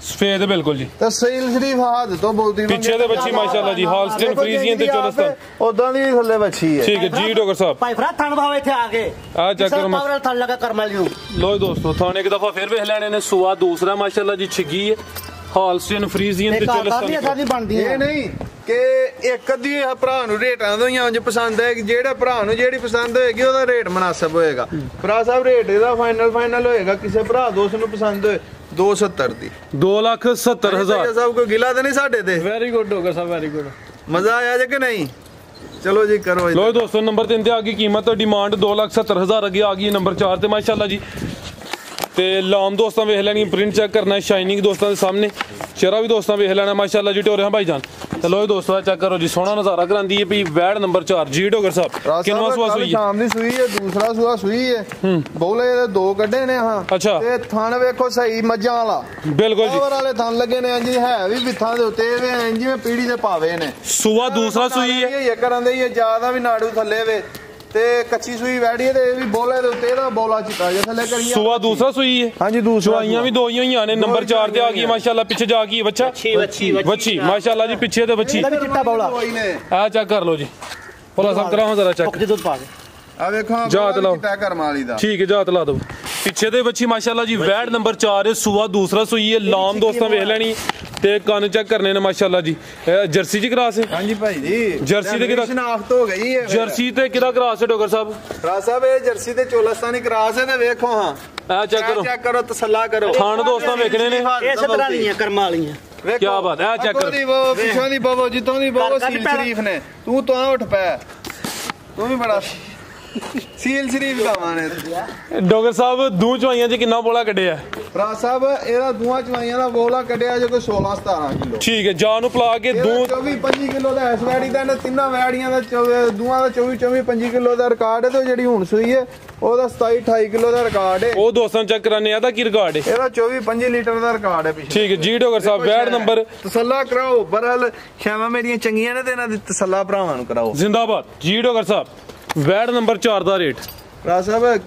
ਸਫੇਦ ਬਿਲਕੁਲ ਜੀ ਤੇ ਸਹੀਲ ਸ਼ਰੀਫ ਹੱਦ ਤੋਂ ਬੋਲਦੀ ਪਿੱਛੇ ਦੇ ਬੱਚੀ ਮਾਸ਼ਾਅੱਲਾ ਜੀ ਹਾਲਸਟਨ ਫਰੀਜ਼ੀਅਨ ਤੇ ਚੋਲਸਤਾਨ ਉਦਾਂ ਦੀ ਥੱਲੇ ਬੱਚੀ ਹੈ ਠੀਕ ਹੈ ਜੀ ਡਾਕਟਰ ਸਾਹਿਬ ਭਾਈ ਭਰਾ ਥਣ ਭਾਵੇਂ ਇੱਥੇ ਆ ਕੇ ਆ ਚੈੱਕ ਕਰੋ ਪਾਵਰ ਥਣ ਲਗਾ ਕਰਮਾਲੀ ਨੂੰ ਲੋ ਦੋਸਤੋ ਥਾਣ ਇੱਕ ਦਫਾ ਫੇਰ ਵੇਖ ਲੈਣੇ ਨੇ ਸੁਆ ਦੂਸਰਾ ਮਾਸ਼ਾਅੱਲਾ ਜੀ ਛਿੱਗੀ ਹੈ ਹਾਲਸਟਨ ਫਰੀਜ਼ੀਅਨ ਤੇ ਚੋਲਸਤਾਨ ਬਣਦੀ ਹੈ ਇਹ ਨਹੀਂ ਕਿ ਇੱਕ ਅੱਧੀ ਭਰਾ ਨੂੰ ਰੇਟਾਂ ਦੋਈਆਂ ਉਂਝ ਪਸੰਦ ਹੈ ਕਿ ਜਿਹੜਾ ਭਰਾ ਨੂੰ ਜਿਹੜੀ ਪਸੰਦ ਹੋਏਗੀ ਉਹਦਾ ਰੇਟ ਮੁਨਾਸਬ ਹੋਏਗਾ ਭਰਾ ਸਾਹਿਬ ਰੇਟ ਇਹਦਾ ਫਾਈਨਲ ਹੋਏਗਾ ਕਿਸੇ ਭਰਾ ਦੋਸਤ ਨੂੰ ਪਸੰਦ ਹੋਏ 270 ਦੀ 2,70,000 ਸਭ ਕੋਈ ਗਿਲਾ ਤੇ ਨਹੀਂ ਸਾਡੇ ਤੇ ਵੈਰੀ ਗੁੱਡ ਡਾਕਟਰ ਸਾਹਿਬ ਵੈਰੀ ਗੁੱਡ ਮਜ਼ਾ ਆਇਆ ਜੇ ਕਿ ਨਹੀਂ ਚਲੋ ਜੀ ਕਰੋ ਲੋ ਦੋਸਤੋ ਨੰਬਰ 3 ਤੇ ਆ ਗਈ ਕੀਮਤ ਡਿਮਾਂਡ 2,70,000 ਅੱਗੇ ਆ ਗਈ ਨੰਬਰ 4 ਤੇ ਮਾਸ਼ਾਅੱਲਾ ਜੀ ਤੇ ਲਾਮ ਦੋਸਤਾਂ ਵੇਖ ਲੈਣੀ ਪ੍ਰਿੰਟ ਚੈੱਕ ਕਰਨਾ ਸ਼ਾਈਨਿੰਗ ਦੋਸਤਾਂ ਦੇ ਸਾਹਮਣੇ ਚਿਹਰਾ ਵੀ ਦੋਸਤਾਂ ਵੇਖ ਲੈਣਾ ਮਾਸ਼ਾਅੱਲਾ ਜੀ ਟੋਰੇ ਹਾਂ ਭਾਈ ਜਾਨ ਤੇ ਲੋ ਦੋਸਤੋ ਚੈੱਕ ਕਰੋ ਜੀ ਸੋਹਣਾ ਨਜ਼ਾਰਾ ਕਰਾਂਦੀ ਹੈ ਵੀ ਵੈੜ ਨੰਬਰ 4 ਜੀ ਡੋਗਰ ਸਾਹਿਬ ਕਿੰਨਵਾਂ ਸੂਆ ਸੂਈ ਹੈ ਸ਼ਾਮ ਦੀ ਸੂਈ ਹੈ ਦੂਸਰਾ ਸੂਆ ਸੂਈ ਹੈ ਬੋਲੇ ਦੇ ਦੋ ਕੱਢੇ ਨੇ ਹਾਂ ਅੱਛਾ ਤੇ ਥਣ ਵੇਖੋ ਸਹੀ ਮੱਝਾਂ ਵਾਲਾ ਬਿਲਕੁਲ ਜੀ ਪਾਵਰ ਵਾਲੇ ਥਣ ਲੱਗੇ ਨੇ ਇੰਜ ਹੈ ਵੀ ਵਿੱਥਾਂ ਦੇ ਉੱਤੇ ਵੇ ਜਿਵੇਂ ਪੀੜੀ ਦੇ ਪਾਵੇ ਨੇ ਸੂਆ ਦੂਸਰਾ ਸੂਈ ਹੈ ਇਹ ਕਰਨ ਦੇ ਇਹ ਜ਼ਿਆਦਾ ਵੀ ਨਾੜੂ ਥੱਲੇ ਵੇ ਤੇ ਕੱਚੀ ਸੂਈ ਵੈੜੀ ਤੇ ਇਹ ਵੀ ਬੋਲੇ ਦੇ ਉੱਤੇ ਇਹਦਾ ਬੋਲਾ ਚਿੱਟਾ ਜੇ ਥੱਲੇ ਕਰੀਏ ਸੂਆ ਦੂਸਰਾ ਸੂਈ ਹੈ ਹਾਂਜੀ ਦੂਸਰਾ ਚਵਾਈਆਂ ਵੀ ਦੋ ਹੀ ਹੋਈਆਂ ਨੇ ਨੰਬਰ 4 ਤੇ ਆ ਗਈ ਮਾਸ਼ਾਅੱਲਾ ਪਿੱਛੇ ਜਾ ਗਈ ਬੱਚਾ ਵੱਛੀ ਮਾਸ਼ਾਅੱਲਾ ਜੀ ਪਿੱਛੇ ਤੇ ਵੱਛੀ ਇਹਦਾ ਵੀ ਚਿੱਟਾ ਬੌਲਾ ਆ ਚੈੱਕ ਕਰ ਲਓ ਜੀ ਭੋਲਾ ਸਾਹਿਬ ਕਰਾਓ ਜ਼ਰਾ ਚੈੱਕ ਜੇ ਦੁੱਧ ਪਾ ਦੇ ਆ ਵੇਖੋ ਜਾਤ ਲਾਓ ਚਿੱਟਾ ਕਰਮ ਵਾਲੀ ਦਾ ਠੀਕ ਹੈ ਜਾਤ ਲਾ ਦਿਓ ਪਿੱਛੇ ਦੇ ਬੱਚੀ ਮਾਸ਼ਾਅੱਲਾ ਜੀ ਵੈੜ ਨੰਬਰ 4 ਹੈ ਸੂਆ ਦੂਸਰਾ ਸੂਈ ਹੈ ਲਾਮ ਦੋਸਤਾਂ ਵੇਖ ਲੈਣੀ ਤੇ ਕੰਨ ਚੈੱਕ ਕਰਨੇ ਨੇ ਮਾਸ਼ਾਅੱਲਾ ਜੀ ਜਰਸੀ ਜੀ ਕਰਾਸ ਹੈ ਹਾਂਜੀ ਭਾਈ ਜੀ ਜਰਸੀ ਤੇ ਕਿਹਦਾ ਸ਼ਨਾਖਤ ਹੋ ਗਈ ਹੈ ਜਰਸੀ ਤੇ ਕਿਹਦਾ ਕਰਾਸ ਹੈ ਡੋਗਰ ਸਾਹਿਬ ਰਾਜ ਸਾਹਿਬ ਇਹ ਜਰਸੀ ਤੇ ਚੋਲਸਤਾਨੀ ਕਰਾਸ ਹੈ ਤੇ ਵੇਖੋ ਹਾਂ ਆ ਚੈੱਕ ਕਰੋ ਤਸੱਲਾ ਕਰੋ ਥਾਣ ਦੋਸਤਾਂ ਵੇਖਣੇ ਨੇ ਇਹ ਸਤਰਾਂ ਦੀਆਂ ਕਰਮਾਂ ਵਾਲੀਆਂ ਕੀ ਬਾਤ ਹੈ ਚੈੱਕ ਕਰੋ ਦੀ ਉਹ ਪਿੱਛੋਂ ਦੀ ਬਵੋ ਜਿੱਤੋਂ ਦੀ ਬਵੋ ਸੀਲ ਸ਼ਰੀਫ ਨੇ ਤੂੰ ਤਾਂ ਉੱਠ ਪੈ ਤੂੰ ਵੀ ਬੜਾ ਸੀਲ ਸ਼ਰੀਫ ਦਾ ਮਾਨੇ ਡੋਗਰ ਸਾਹਿਬ ਦੂ ਚਵਾਈਆਂ 'ਚ ਕਿੰਨਾ ਬੋਲਾ ਕੱਢਿਆ ਰਾਜ ਸਾਹਿਬ ਇਹਦਾ ਦੂਆਂ ਚਵਾਈਆਂ ਦਾ ਬੋਲਾ ਕੱਢਿਆ ਜੋ ਕੋਈ 16 17 ਕਿਲੋ ਠੀਕ ਹੈ ਜਾਨ ਨੂੰ ਪਲਾ ਕੇ ਦੂ 24 25 ਕਿਲੋ ਦਾ ਇਸ ਵੈੜੀ ਦਾ ਤਿੰਨਾਂ ਵੈੜੀਆਂ ਦਾ ਦੂਆਂ ਦਾ 24 25 ਕਿਲੋ ਦਾ ਰਿਕਾਰਡ ਹੈ ਤੇ ਜਿਹੜੀ ਹੁਣ ਸੂਈ ਹੈ ਉਹਦਾ 27 28 ਕਿਲੋ ਦਾ ਰਿਕਾਰਡ ਹੈ ਉਹ ਦੋਸਤਾਂ ਚੈੱਕ ਕਰਾਨੇ ਆ ਦਾ ਕੀ ਰਿਕਾਰਡ ਹੈ ਇਹਦਾ 24 25 ਲੀਟਰ ਦਾ ਰਿਕਾਰਡ ਹੈ ਪਿੱਛੇ ਠੀਕ ਹੈ ਜੀ ਡੋਗਰ ਸਾਹਿਬ ਵੈੜ ਨੰਬਰ ਤਸੱਲਾ ਕਰਾਓ ਬਰਲ ਸ਼ਾਮਾਂ ਮੇਰੀਆਂ ਚੰਗੀਆਂ ਨੇ ਤੇ ਇਹਨਾਂ ਦੀ ਤਸੱਲਾ ਭਰਾਵਾਂ ਨੂੰ ਕਰਾਓ ਜ਼ਿੰਦਾਬਾਦ ਜੀ ਡੋਗਰ ਸਾਹਿਬ ਵੈੜ ਨੰਬਰ 4 ਦਾ ਰੇਟ ਰਾਜ ਸਾਹਿਬ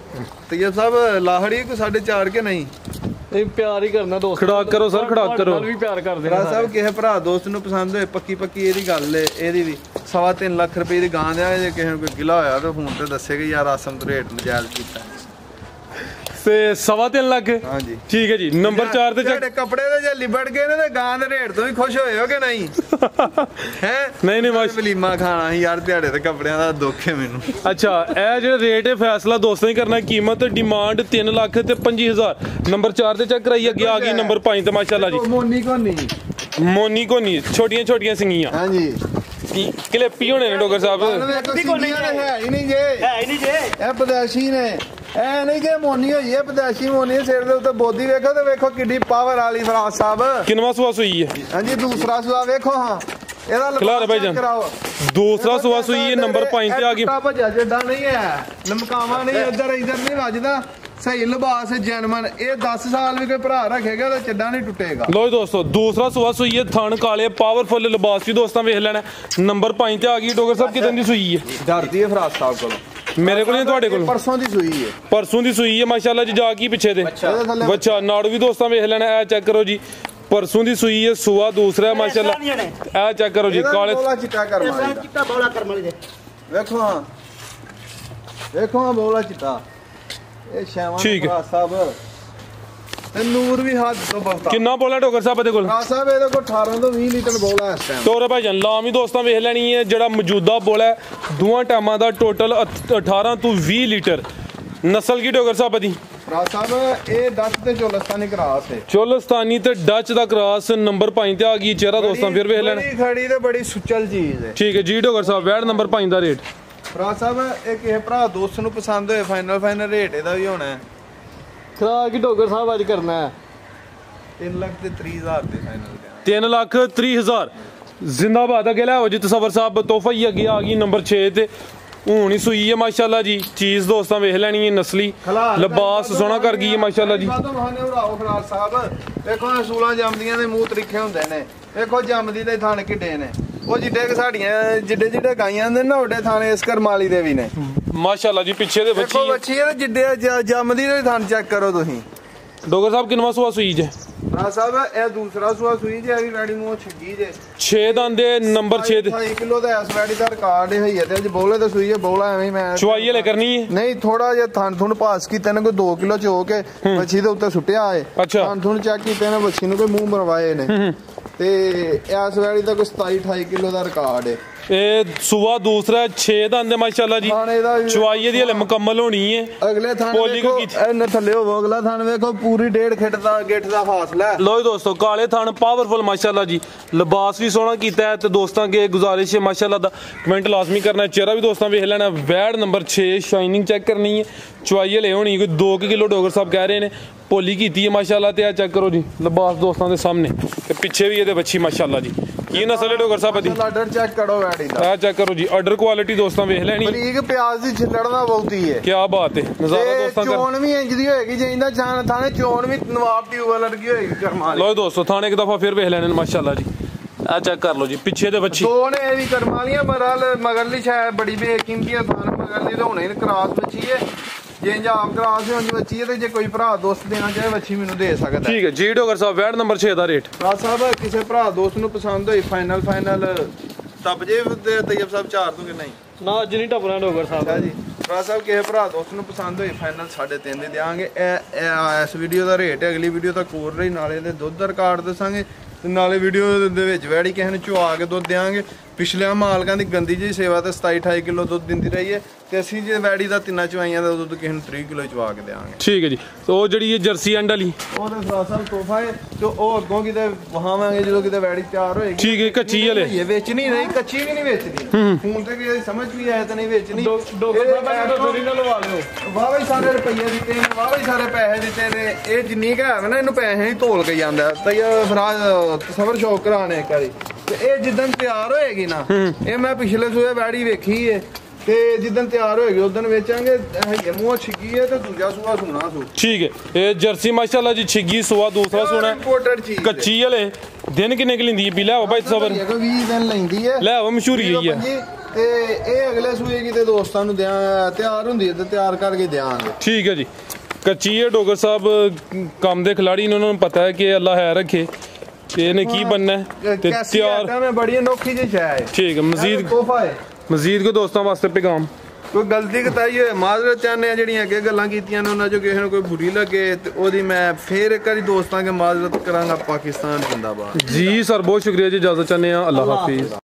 ਤੈਯਬ ਸਾਹਿਬ ਲਾਹੜੀ ਕੋ 4.5 ਕੇ ਨਹੀਂ ਇਹ ਪਿਆਰ ਹੀ ਕਰਨਾ ਦੋਸਤ ਖੜਾ ਕਰੋ ਸਰ ਖੜਾ ਕਰੋ ਵੀ ਪਿਆਰ ਕਰਦੇ ਰਾਜ ਸਾਹਿਬ ਕਿਸੇ ਭਰਾ ਦੋਸਤ ਨੂੰ ਪਸੰਦ ਹੋਏ ਪੱਕੀ ਇਹਦੀ ਗੱਲ ਏ ਇਹਦੀ ਵੀ 3.5 ਲੱਖ ਰੁਪਏ ਦੀ ਗਾਂ ਦੇ ਜੇ ਕਿਸੇ ਨੂੰ ਕੋਈ ਗਿਲਾ ਹੋਇਆ ਤਾਂ ਫੋਨ ਤੇ ਦੱਸੇ ਕਿ ਯਾਰ ਆਸਮ ਤੋਂ ਰੇਟ ਨਜਾਇਜ਼ ਕੀਤਾ ਤੇ 3.5 ਲੱਖ ਹਾਂਜੀ ਠੀਕ ਹੈ ਜੀ ਨੰਬਰ 4 ਤੇ ਜਿਹੜੇ ਕੱਪੜੇ ਦੇ ਜੇ ਲਿਬੜ ਗਏ ਨੇ ਤੇ ਗਾਂ ਦੇ ਰੇਟ ਤੋਂ ਵੀ ਖੁਸ਼ ਹੋਏ ਹੋ ਕਿ ਨਹੀਂ ਹੈ ਨਹੀਂ ਮਾਸ਼ ਵਲੀਮਾ ਖਾਣਾ ਸੀ ਯਾਰ ਦਿਹਾੜੇ ਤੇ ਕੱਪੜਿਆਂ ਦਾ ਦੁੱਖ ਹੈ ਮੈਨੂੰ ਅੱਛਾ ਇਹ ਜਿਹੜਾ ਰੇਟ ਹੈ ਫੈਸਲਾ ਦੋਸਤਾਂ ਹੀ ਕਰਨਾ ਕੀਮਤ ਡਿਮਾਂਡ 3 ਲੱਖ ਤੇ 25000 ਨੰਬਰ 4 ਤੇ ਚੈੱਕ ਕਰਾਈ ਅੱਗੇ ਆ ਗਈ ਨੰਬਰ 5 ਤੇ ਮਾਸ਼ਾਅੱਲਾ ਜੀ ਮੋਨੀ ਕੋ ਨਹੀਂ ਛੋਟੀਆਂ ਸਿੰਗੀਆਂ ਹਾਂਜੀ ਕਲਿੱਪੀ ਹੋਣੇ ਨੇ ਡੋਗਰ ਸਾਹਿਬ ਹੈ ਹੀ ਨਹੀਂ ਜੇ ਇਹ ਪਦਾਸ਼ੀ ਨੇ ਐ ਨਹੀਂ ਕਿ ਮੋਨੀ ਹੋਈ ਹੈ ਪਦਾਸ਼ੀ ਮੋਨੀ ਸਿਰ ਦੇ ਉੱਤੇ ਬੋਦੀ ਵੇਖੋ ਤੇ ਵੇਖੋ ਕਿੱਡੀ ਪਾਵਰ ਵਾਲੀ ਫਰਾਜ਼ ਸਾਹਿਬ ਕਿੰਨਵਾਂ ਸੂਆ ਸੂਈ ਹੈ ਹਾਂਜੀ ਦੂਸਰਾ ਸੂਆ ਵੇਖੋ ਹਾਂ ਇਹਦਾ ਖਿਲਾਰ ਭਾਈ ਜਾਨ ਦੂਸਰਾ ਸੂਆ ਸੂਈ ਹੈ ਨੰਬਰ 5 ਤੇ ਆ ਗਈ ਭੱਜਾ ਜੱਡਾ ਨਹੀਂ ਹੈ ਲਮਕਾਵਾ ਨਹੀਂ ਇੱਧਰ ਨਹੀਂ ਵੱਜਦਾ ਸਹੀ ਲਿਬਾਸ ਜੈਨਮਨ ਇਹ 10 ਸਾਲ ਵੀ ਕੋਈ ਭਰਾ ਰੱਖੇਗਾ ਤਾਂ ਚੱਡਾ ਨਹੀਂ ਟੁੱਟੇਗਾ ਲੋ ਦੋਸਤੋ ਦੂਸਰਾ ਸੂਆ ਸੂਈ ਹੈ ਥਣ ਕਾਲੇ ਪਾਵਰਫੁੱਲ ਲਿਬਾਸ ਵੀ ਦੋਸਤਾਂ ਵੇਖ ਲੈਣਾ ਨੰਬਰ 5 ਤੇ ਆ ਗਈ ਡੋਗਰ ਸਾਹਿਬ ਕਿਦਾਂ ਦੀ ਸੂਈ ਹੈ ਡਰਦੀ ਹੈ ਫਰਾਜ਼ ਸਾਹਿਬ ਕੋਲ ਮੇਰੇ ਕੋਲ ਨਹੀਂ ਤੁਹਾਡੇ ਕੋਲ ਪਰਸੋਂ ਦੀ ਸੂਈ ਹੈ ਪਰਸੋਂ ਦੀ ਸੂਈ ਹੈ ਮਾਸ਼ਾਅੱਲਾ ਜੀ ਜਾ ਕੀ ਪਿੱਛੇ ਤੇ ਬੱਚਾ ਨਾੜੂ ਵੀ ਦੋਸਤਾਂ ਵੇਖ ਲੈਣਾ ਇਹ ਚੈੱਕ ਕਰੋ ਜੀ ਪਰਸੋਂ ਦੀ ਸੂਈ ਹੈ ਸੂਆ ਦੂਸਰਾ ਮਾਸ਼ਾਅੱਲਾ ਇਹ ਚੈੱਕ ਕਰੋ ਜੀ ਕਾਲੇ ਬੋਲਾ ਚਿੱਟਾ ਕਰਮ ਚਿੱਟਾ ਬੌਲਾ ਕਰਮ ਵਾਲੀ ਦੇ ਵੇਖੋ ਹਾਂ ਬੋਲਾ ਚਿੱਟਾ ਇਹ ਸ਼ਾਮਾਂ ਠੀਕ ਹੈ ਸਾਹਿਬ ਤੇ ਨੂਰ ਵੀ ਹੱਦ ਤੋਂ ਬਹੁਤਾ ਕਿੰਨਾ ਬੋਲਾ ਡੋਗਰ ਸਾਹਿਬ ਇਹਦੇ ਕੋਲ ਫਰਾਜ਼ ਸਾਹਿਬ ਇਹਦੇ ਕੋਲ 18 ਤੋਂ 20 ਲੀਟਰ ਬੋਲਾ ਇਸ ਟਾਈਮ ਤੋਰੇ ਭਾਈਜਾਨ ਲਾਮ ਹੀ ਦੋਸਤਾਂ ਵੇਖ ਲੈਣੀ ਹੈ ਜਿਹੜਾ ਮੌਜੂਦਾ ਬੋਲਾ ਹੈ ਦੋਵਾਂ ਟਾਈਮਾਂ ਦਾ ਟੋਟਲ 18 ਤੋਂ 20 ਲੀਟਰ ਨਸਲ ਕੀ ਡੋਗਰ ਸਾਹਿਬ ਦੀ ਫਰਾਜ਼ ਸਾਹਿਬ ਇਹ ਡੱਚ ਤੇ ਚੋਲਸਤਾਨੀ ਕਰਾਸ ਹੈ ਚੋਲਸਤਾਨੀ ਤੇ ਡੱਚ ਦਾ ਕ੍ਰਾਸ ਨੰਬਰ 5 ਤੇ ਆ ਗਈ ਚਿਹਰਾ ਦੋਸਤਾਂ ਫਿਰ ਵੇਖ ਲੈਣਾ ਬੜੀ ਖੜੀ ਤੇ ਬੜੀ ਸੁਚਲ ਚੀਜ਼ ਹੈ ਠੀਕ ਹੈ ਜੀ ਡੋਗਰ ਸਾਹਿਬ ਵੈੜ ਨੰਬਰ 5 ਦਾ ਰੇਟ ਫਰਾਜ਼ ਸਾਹਿਬ ਇਹ ਕਿਸੇ ਭਰਾ ਦੋਸਤ ਨੂੰ ਪਸੰਦ ਹੋਏ ਫਾਈਨਲ ਰੇਟ ਇਹਦਾ ਵੀ ਹੋਣਾ ਹੈ ਖਰਾ ਕੀ ਡੋਗਰ ਸਾਹਿਬ ਅੱਜ ਕਰਨਾ ਹੈ 3,30,000 ਦੇ ਫਾਈਨਲ 3,30,000 ਜ਼ਿੰਦਾਬਾਦ ਅਗੇ ਲੈ ਹੋ ਜੀ ਤਸਵਰ ਸਾਹਿਬ ਤੋਹਫਾ ਹੀ ਅੱਗੇ ਆ ਗਈ ਨੰਬਰ 6 ਤੇ ਹੁਣ ਹੀ ਸੂਈ ਹੈ ਮਾਸ਼ਾਅੱਲਾ ਜੀ ਚੀਜ਼ ਦੋਸਤਾਂ ਵੇਖ ਲੈਣੀ ਹੈ ਨਸਲੀ ਲਿਬਾਸ ਸੋਹਣਾ ਕਰ ਗਈ ਹੈ ਮਾਸ਼ਾਅੱਲਾ ਜੀ ਫਰਾਜ਼ ਸਾਹਿਬ ਵੇਖੋ ਅਸੂਲਾਂ ਜੰਮਦੀਆਂ ਦੇ ਮੂੰਹ ਤਰੀਕੇ ਹੁੰਦੇ ਨੇ ਵੇਖੋ ਜੰਮਦੀ ਦੇ ਥਣ ਕਿੱਡੇ ਨੇ ਉਹ ਜਿੱਡੇ ਸਾਡੀਆਂ ਜਿੱਡੇ ਗਾਈਆਂ ਦੇ ਨਾ ਓਡੇ ਥਾਣੇ ਇਸ ਕਰਮਾਲੀ ਦੇ ਵੀ ਨੇ ਮਾਸ਼ਾਅੱਲਾ ਜੀ ਪਿੱਛੇ ਦੇ ਵੇਖੋ ਬੱਚੀ ਇਹ ਜਿੱਡੇ ਜੰਮਦੀ ਦੇ ਥਣ ਚੈੱਕ ਕਰੋ ਤੁਸੀਂ ਡੋਗਰ ਸਾਹਿਬ ਕਿੰਨਵਾਂ ਸੂਆ ਸੂਈ ਜੇ ਫਰਾਜ਼ ਸਾਹਿਬ ਇਹ ਦੂਸਰਾ ਸੂਆ ਸੂਈ ਜੇ ਹੈਗੀ ਗਾੜੀ ਨੂੰ ਛੱਗੀ ਜੇ 6 ਦੰਦੇ ਨੰਬਰ 6 ਤੇ 2 ਕਿਲੋ ਦਾ ਇਸ ਵੈੜੀ ਦਾ ਰਿਕਾਰਡ ਹੋਈ ਹੈ ਤੇ ਅੱਜ ਬੋਲੇ ਤੇ ਸੂਈ ਹੈ ਬੋਲਾ ਐਵੇਂ ਮੈਂ ਚਵਾਈ ਹਲੇ ਕਰਨੀ ਹੈ ਨਹੀਂ ਥੋੜਾ ਜਿਹਾ ਥਣ ਥੁਣ ਪਾਸ ਕੀਤੇ ਨੇ ਕੋਈ 2 ਕਿਲੋ ਚ ਹੋ ਕੇ ਮੱਛੀ ਦੇ ਉੱਤੇ ਸੁੱਟਿਆ ਹੈ ਅੱਛਾ ਥਣ ਥੁਣ ਚੈੱਕ ਕੀਤੇ ਨੇ ਮੱਛੀ ਨੂੰ ਕੋਈ ਮੂੰਹ ਮਰਵਾਏ ਨੇ ਤੇ ਇਸ ਵੈੜੀ ਦਾ ਕੋਈ 27 28 ਕਿਲੋ ਦਾ ਰਿਕਾਰਡ ਹੈ ਇਹ ਸੂਆ ਦੂਸਰਾ 6 ਦੰਦੇ ਮਾਸ਼ਾਅੱਲਾ ਜੀ ਚਵਾਈ ਇਹਦੀ ਹਲੇ ਮੁਕੰਮਲ ਹੋਣੀ ਹੈ ਅਗਲੇ ਥਣ ਵੇਖੋ ਇਹਨੇ ਥੱਲੇ ਹੋਵੋ ਅਗਲਾ ਥਣ ਵੇਖੋ ਪੂਰੀ 1.5 ਖਿੱਟ ਦਾ ਗਿੱਠ ਦਾ ਫਾਸਲਾ ਲੋ ਜੀ ਦੋਸਤੋ ਕਾਲੇ ਥਣ ਪਾਵਰਫੁਲ ਮਾਸ਼ਾਅੱਲਾ ਜੀ ਲਿਬਾਸ ਵੀ ਸੋਹਣਾ ਕੀਤਾ ਹੈ ਤੇ ਦੋਸਤਾਂ ਕੇ ਗੁਜ਼ਾਰਿਸ਼ ਹੈ ਮਾਸ਼ਾਅੱਲਾ ਦਾ ਕਮੈਂਟ ਲਾਜ਼ਮੀ ਕਰਨਾ ਚਿਹਰਾ ਵੀ ਦੋਸਤਾਂ ਵੇਖ ਲੈਣਾ ਵੈੜ ਨੰਬਰ 6 ਸ਼ਾਈਨਿੰਗ ਚੈੱਕ ਕਰਨੀ ਹੈ ਚਵਾਈ ਹਲੇ ਹੋਣੀ ਕੋਈ 2 ਕਿਲੋ ਡੋਗਰ ਸਾਹਿਬ ਕਹਿ ਰਹੇ ਨੇ ਭੋਲੀ ਕੀਤੀ ਹੈ ਮਾਸ਼ਾਅੱਲਾ। ਤੇ ਆ ਚੈੱਕ ਕਰੋ ਜੀ ਲਿਬਾਸ ਦੋਸਤਾਂ ਦੇ ਸਾਹਮਣੇ ਤੇ ਪਿੱਛੇ ਵੀ ਇਹਦੇ ਬੱਚੀ ਮਾਸ਼ਾਅੱਲਾ ਜੀ। ਕੀ ਨਸਲ ਹੈ ਡੋਗਰ ਸਾਹਿਬ ਦੀ? ਆਰਡਰ ਚੈੱਕ ਕਰੋ ਵੈੜੀ ਦਾ। ਆ ਚੈੱਕ ਕਰੋ ਜੀ ਆਰਡਰ ਕੁਆਲਿਟੀ ਦੋਸਤਾਂ ਵੇਖ ਲੈਣੀ। ਬਰੀਕ ਪਿਆਜ਼ ਦੀ ਛਿੱਲੜਨਾ ਬਹੁਤੀ ਹੈ। ਕੀ ਬਾਤ ਹੈ ਨਜ਼ਾਰਾ ਦੋਸਤਾਂ ਕਰ। ਚੋਣ ਵੀ ਇੰਜ ਦੀ ਹੋਏਗੀ ਜਿੰਦਾ ਜਾਨ ਥਾਣੇ ਚੋਣ ਵੀ ਨਵਾਬ ਟਿਊਬਲ ਵਰਗੀ ਹੋਏਗੀ ਕਰਮਾਂ ਲੋ ਦੋਸਤੋ ਥਾਣੇ ਇੱਕ ਦਫਾ ਫਿਰ ਵੇਖ ਲੈਣੇ ਨੇ ਮਾਸ਼ਾਅੱਲਾ ਜੀ। ਆ ਚੈੱਕ ਕਰ ਲਓ ਜੀ ਪਿੱਛੇ ਦੇ ਬੱਚੀ ਦੋ ਨੇ ਇਹ ਵੀ ਕਰਮਾਂ ਵਾਲੀਆਂ ਮਗਰਲੀ ਸ਼ਾਇਦ ਬੜੀ ਬੇਕੀਮਤੀ ਆ ਥਾਣ ਮਗਰਲੀ ਤਾਂ ਹੁਣੇ ਕਰਾਸ ਬੱਚੀ ਹੈ। ਜੇ ਆਪ ਕਰਾਸ ਹੋਣ ਦੀ ਬੱਚੀ ਹੈ ਤੇ ਜੇ ਕੋਈ ਭਰਾ ਦੋਸਤ ਦੇਣਾ ਚਾਹੇ ਬੱਚੀ ਮੈਨੂੰ ਦੇ ਸਕਦਾ। ਠੀਕ ਹੈ ਜੀ ਡੋਗਰ ਸਾਹਿਬ ਵੈਟ ਨੰਬਰ 6 ਦਾ ਰੇਟ। ਭਰਾ ਸਾਹਿਬ ਕਿਸੇ ਭਰਾ ਦੋਸਤ ਨੂੰ ਪਸੰਦ ਹੋਈ ਫਾਈਨਲ ਤਬ ਜੇ ਤੈਯਬ ਸਾਹਿਬ 4 ਤੋਂ ਕਿ ਨਹੀਂ? ਨਾ ਅੱਜ ਨਹੀਂ ਟੱਪਣਾ ਡੋਗਰ ਸਾਹਿਬ ਜੀ ਭਰਾ ਸਾਹਿਬ ਕਿਸੇ ਭਰਾ ਦੋਸਤ ਨੂੰ ਪਸੰਦ ਹੋਈ ਫਾਈਨਲ 3.5 ਦੇ ਦਿਆਂਗੇ। ਇਹ ਇਸ ਵੀਡੀਓ ਦਾ ਰੇਟ ਹੈ। ਅਗਲੀ ਵੀਡੀਓ ਤੱਕ ਹੋਰ ਰਹੀ ਨਾਲੇ ਦੇ ਦੁੱਧ ਦਾ ਰਿਕਾਰਡ ਦੱਸਾਂਗੇ ਤੇ ਨਾਲੇ ਵੀਡੀਓ ਦੇ ਵਿੱਚ ਵੈੜੀ ਕਿਸੇ ਨੂੰ ਚੁਆ ਕੇ ਦੁੱਧ ਦੇਵਾਂਗੇ। ਪਿਛਲੇ ਮਾਲਕਾਂ ਦੀ ਗੰਦੀ ਜਿਹੀ ਸੇਵਾ ਤੇ 27-28 ਕਿਲੋ ਦੁੱਧ ਦਿੰਦੀ ਰਹੀ ਹੈ ਤੇ ਅਸੀਂ ਜੇ ਵੈੜੀ ਦਾ 3 ਚਵਾਈਆਂ ਦਾ ਦੁੱਧ ਕਿਸੇ ਨੂੰ 30 ਕਿਲੋ ਚਵਾ ਕੇ ਦੇਵਾਂਗੇ। ਠੀਕ ਹੈ ਜੀ। ਤੇ ਉਹ ਜਿਹੜੀ ਇਹ ਜਰਸੀ ਐਂਡ ਵਾਲੀ ਉਹ ਤੇ ਭਰਾ ਸਾਹਿਬ ਤੋਹਫਾ ਹੈ ਤੇ ਉਹ ਅੱਗੋਂ ਕਿਤੇ ਵਹਾਵਾਂਗੇ ਜਦੋਂ ਕਿਤੇ ਵੈੜੀ ਤਿਆਰ ਹੋਏਗੀ। ਠੀਕ ਹੈ ਕੱਚੀ ਵਾਲੇ ਇਹ ਵੇਚਣੀ ਨਹੀਂ ਕੱਚੀ ਵੀ ਨਹੀਂ ਵੇਚਦੀ। ਫੋਨ ਤੇ ਵੀ ਸਮਝ ਵੀ ਆਇਆ ਤਾਂ ਨਹੀਂ ਵੇਚਣੀ। ਡੋਗਰ ਸਾਹਿਬ ਤੋਂ ਨਾ ਲਵਾ ਲਿਓ। ਵਾਹ ਵੀ ਸਾਰੇ ਰੁਪਈਏ ਦਿੱਤੇ ਨੇ ਵਾਹ ਵੀ ਸਾਰੇ ਪੈਸੇ ਦਿੱਤੇ ਨੇ। ਇਹ ਜਿੰਨੀ ਕੁ ਹੈ ਨਾ ਇਹਨੂੰ ਪੈਸੇ ਹੀ ਧੋਲ ਕੇ ਜਾਂਦਾ ਤਾਂ ਫਰਾਜ ਸਬਰ ਸ਼ੌਕ ਕਰਾਣੇ ਇੱਕ ਵਾਰੀ ਤੇ ਇਹ ਜਿੱਦਣ ਤਿਆਰ ਹੋਏਗੀ ਨਾ ਇਹ ਮੈਂ ਪਿਛਲੇ ਸੂਏ ਵੈੜੀ ਵੇਖੀ ਏ ਤੇ ਜਿੱਦਣ ਤਿਆਰ ਹੋਏਗੀ ਉਦੋਂ ਵੇਚਾਂਗੇ। ਇਹ ਮੂੰਹ ਛਿੱਗੀ ਹੈ ਤੇ ਦੂਜਾ ਸੂਆ ਸੁਣਾ ਸੂ। ਠੀਕ ਹੈ ਇਹ ਜਰਸੀ ਮਾਸ਼ਾਅੱਲਾ ਜੀ ਛਿੱਗੀ ਸੂਆ ਦੂਸਰਾ ਸੋਣਾ ਇੰਪੋਰਟਡ ਚੀਜ਼ ਕੱਚੀ ਵਾਲੇ ਦਿਨ ਕਿੰਨੇ ਕਿ ਲੈਂਦੀ ਹੈ ਪੀ ਲੈ ਆਓ ਭਾਈ ਸਬਰ 20 ਦਿਨ ਲੈਂਦੀ ਹੈ। ਲੈ ਆਓ ਮਸ਼ਹੂਰੀ ਹੋਈ ਹੈ ਤੇ ਇਹ ਅਗਲੇ ਸੂਏ ਕਿਤੇ ਦੋਸਤਾਂ ਨੂੰ ਦਿਆਂ ਤਿਆਰ ਹੁੰਦੀ ਹੈ ਤੇ ਤਿਆਰ ਕਰਕੇ ਦਿਆਂਗੇ। ਠੀਕ ਹੈ ਜੀ ਕੱਚੀ ਹੈ ਡੋਗਰ ਸਾਹਿਬ ਕੰਮ ਦੇ ਖਿਲਾੜੀ ਨੇ ਉਹਨਾਂ ਨੂੰ ਪਤਾ ਹੈ ਕਿ ਅੱਲਾ ਹੈ ਰੱਖੇ ਤੇ ਇਹਨੇ ਕੀ बनना है ਤੇ ਤਿਆਰ ਮੈਂ ਬੜੀ ਅਨੋਖੀ ਜਿਹੀ ਸ਼ੈ ਹੈ। ਠੀਕ ਹੈ ਮਜ਼ੀਦ ਕੋ ਦੋਸਤਾਂ ਵਾਸਤੇ ਪੈਗਾਮ ਕੋਈ ਗਲਤੀ ਕਤਾਈ ਹੋਏ ਮਾਜ਼ਰਤ ਚਾਹੁੰਦੇ ਆ। ਜਿਹੜੀਆਂ ਅੱਗੇ ਗੱਲਾਂ ਕੀਤੀਆਂ ਨੇ ਉਹਨਾਂ ਚੋਂ ਕਿਸੇ ਨੂੰ ਕੋਈ ਬੁਰੀ ਲੱਗੇ ਤੇ ਉਹਦੀ ਮੈਂ ਫੇਰ ਇੱਕ ਵਾਰੀ ਦੋਸਤਾਂ ਕੇ ਮਾਜ਼ਰਤ ਕਰਾਂਗਾ। ਪਾਕਿਸਤਾਨ ਜਿੰਦਾਬਾਦ। ਜੀ ਸਰ ਬਹੁਤ ਸ਼ੁਕਰੀਆ ਜੀ ਇਜਾਜ਼ਤ ਚਾਹੁੰਦੇ ਆ। ਅੱਲਾਹ ਹਾਫਿਜ਼।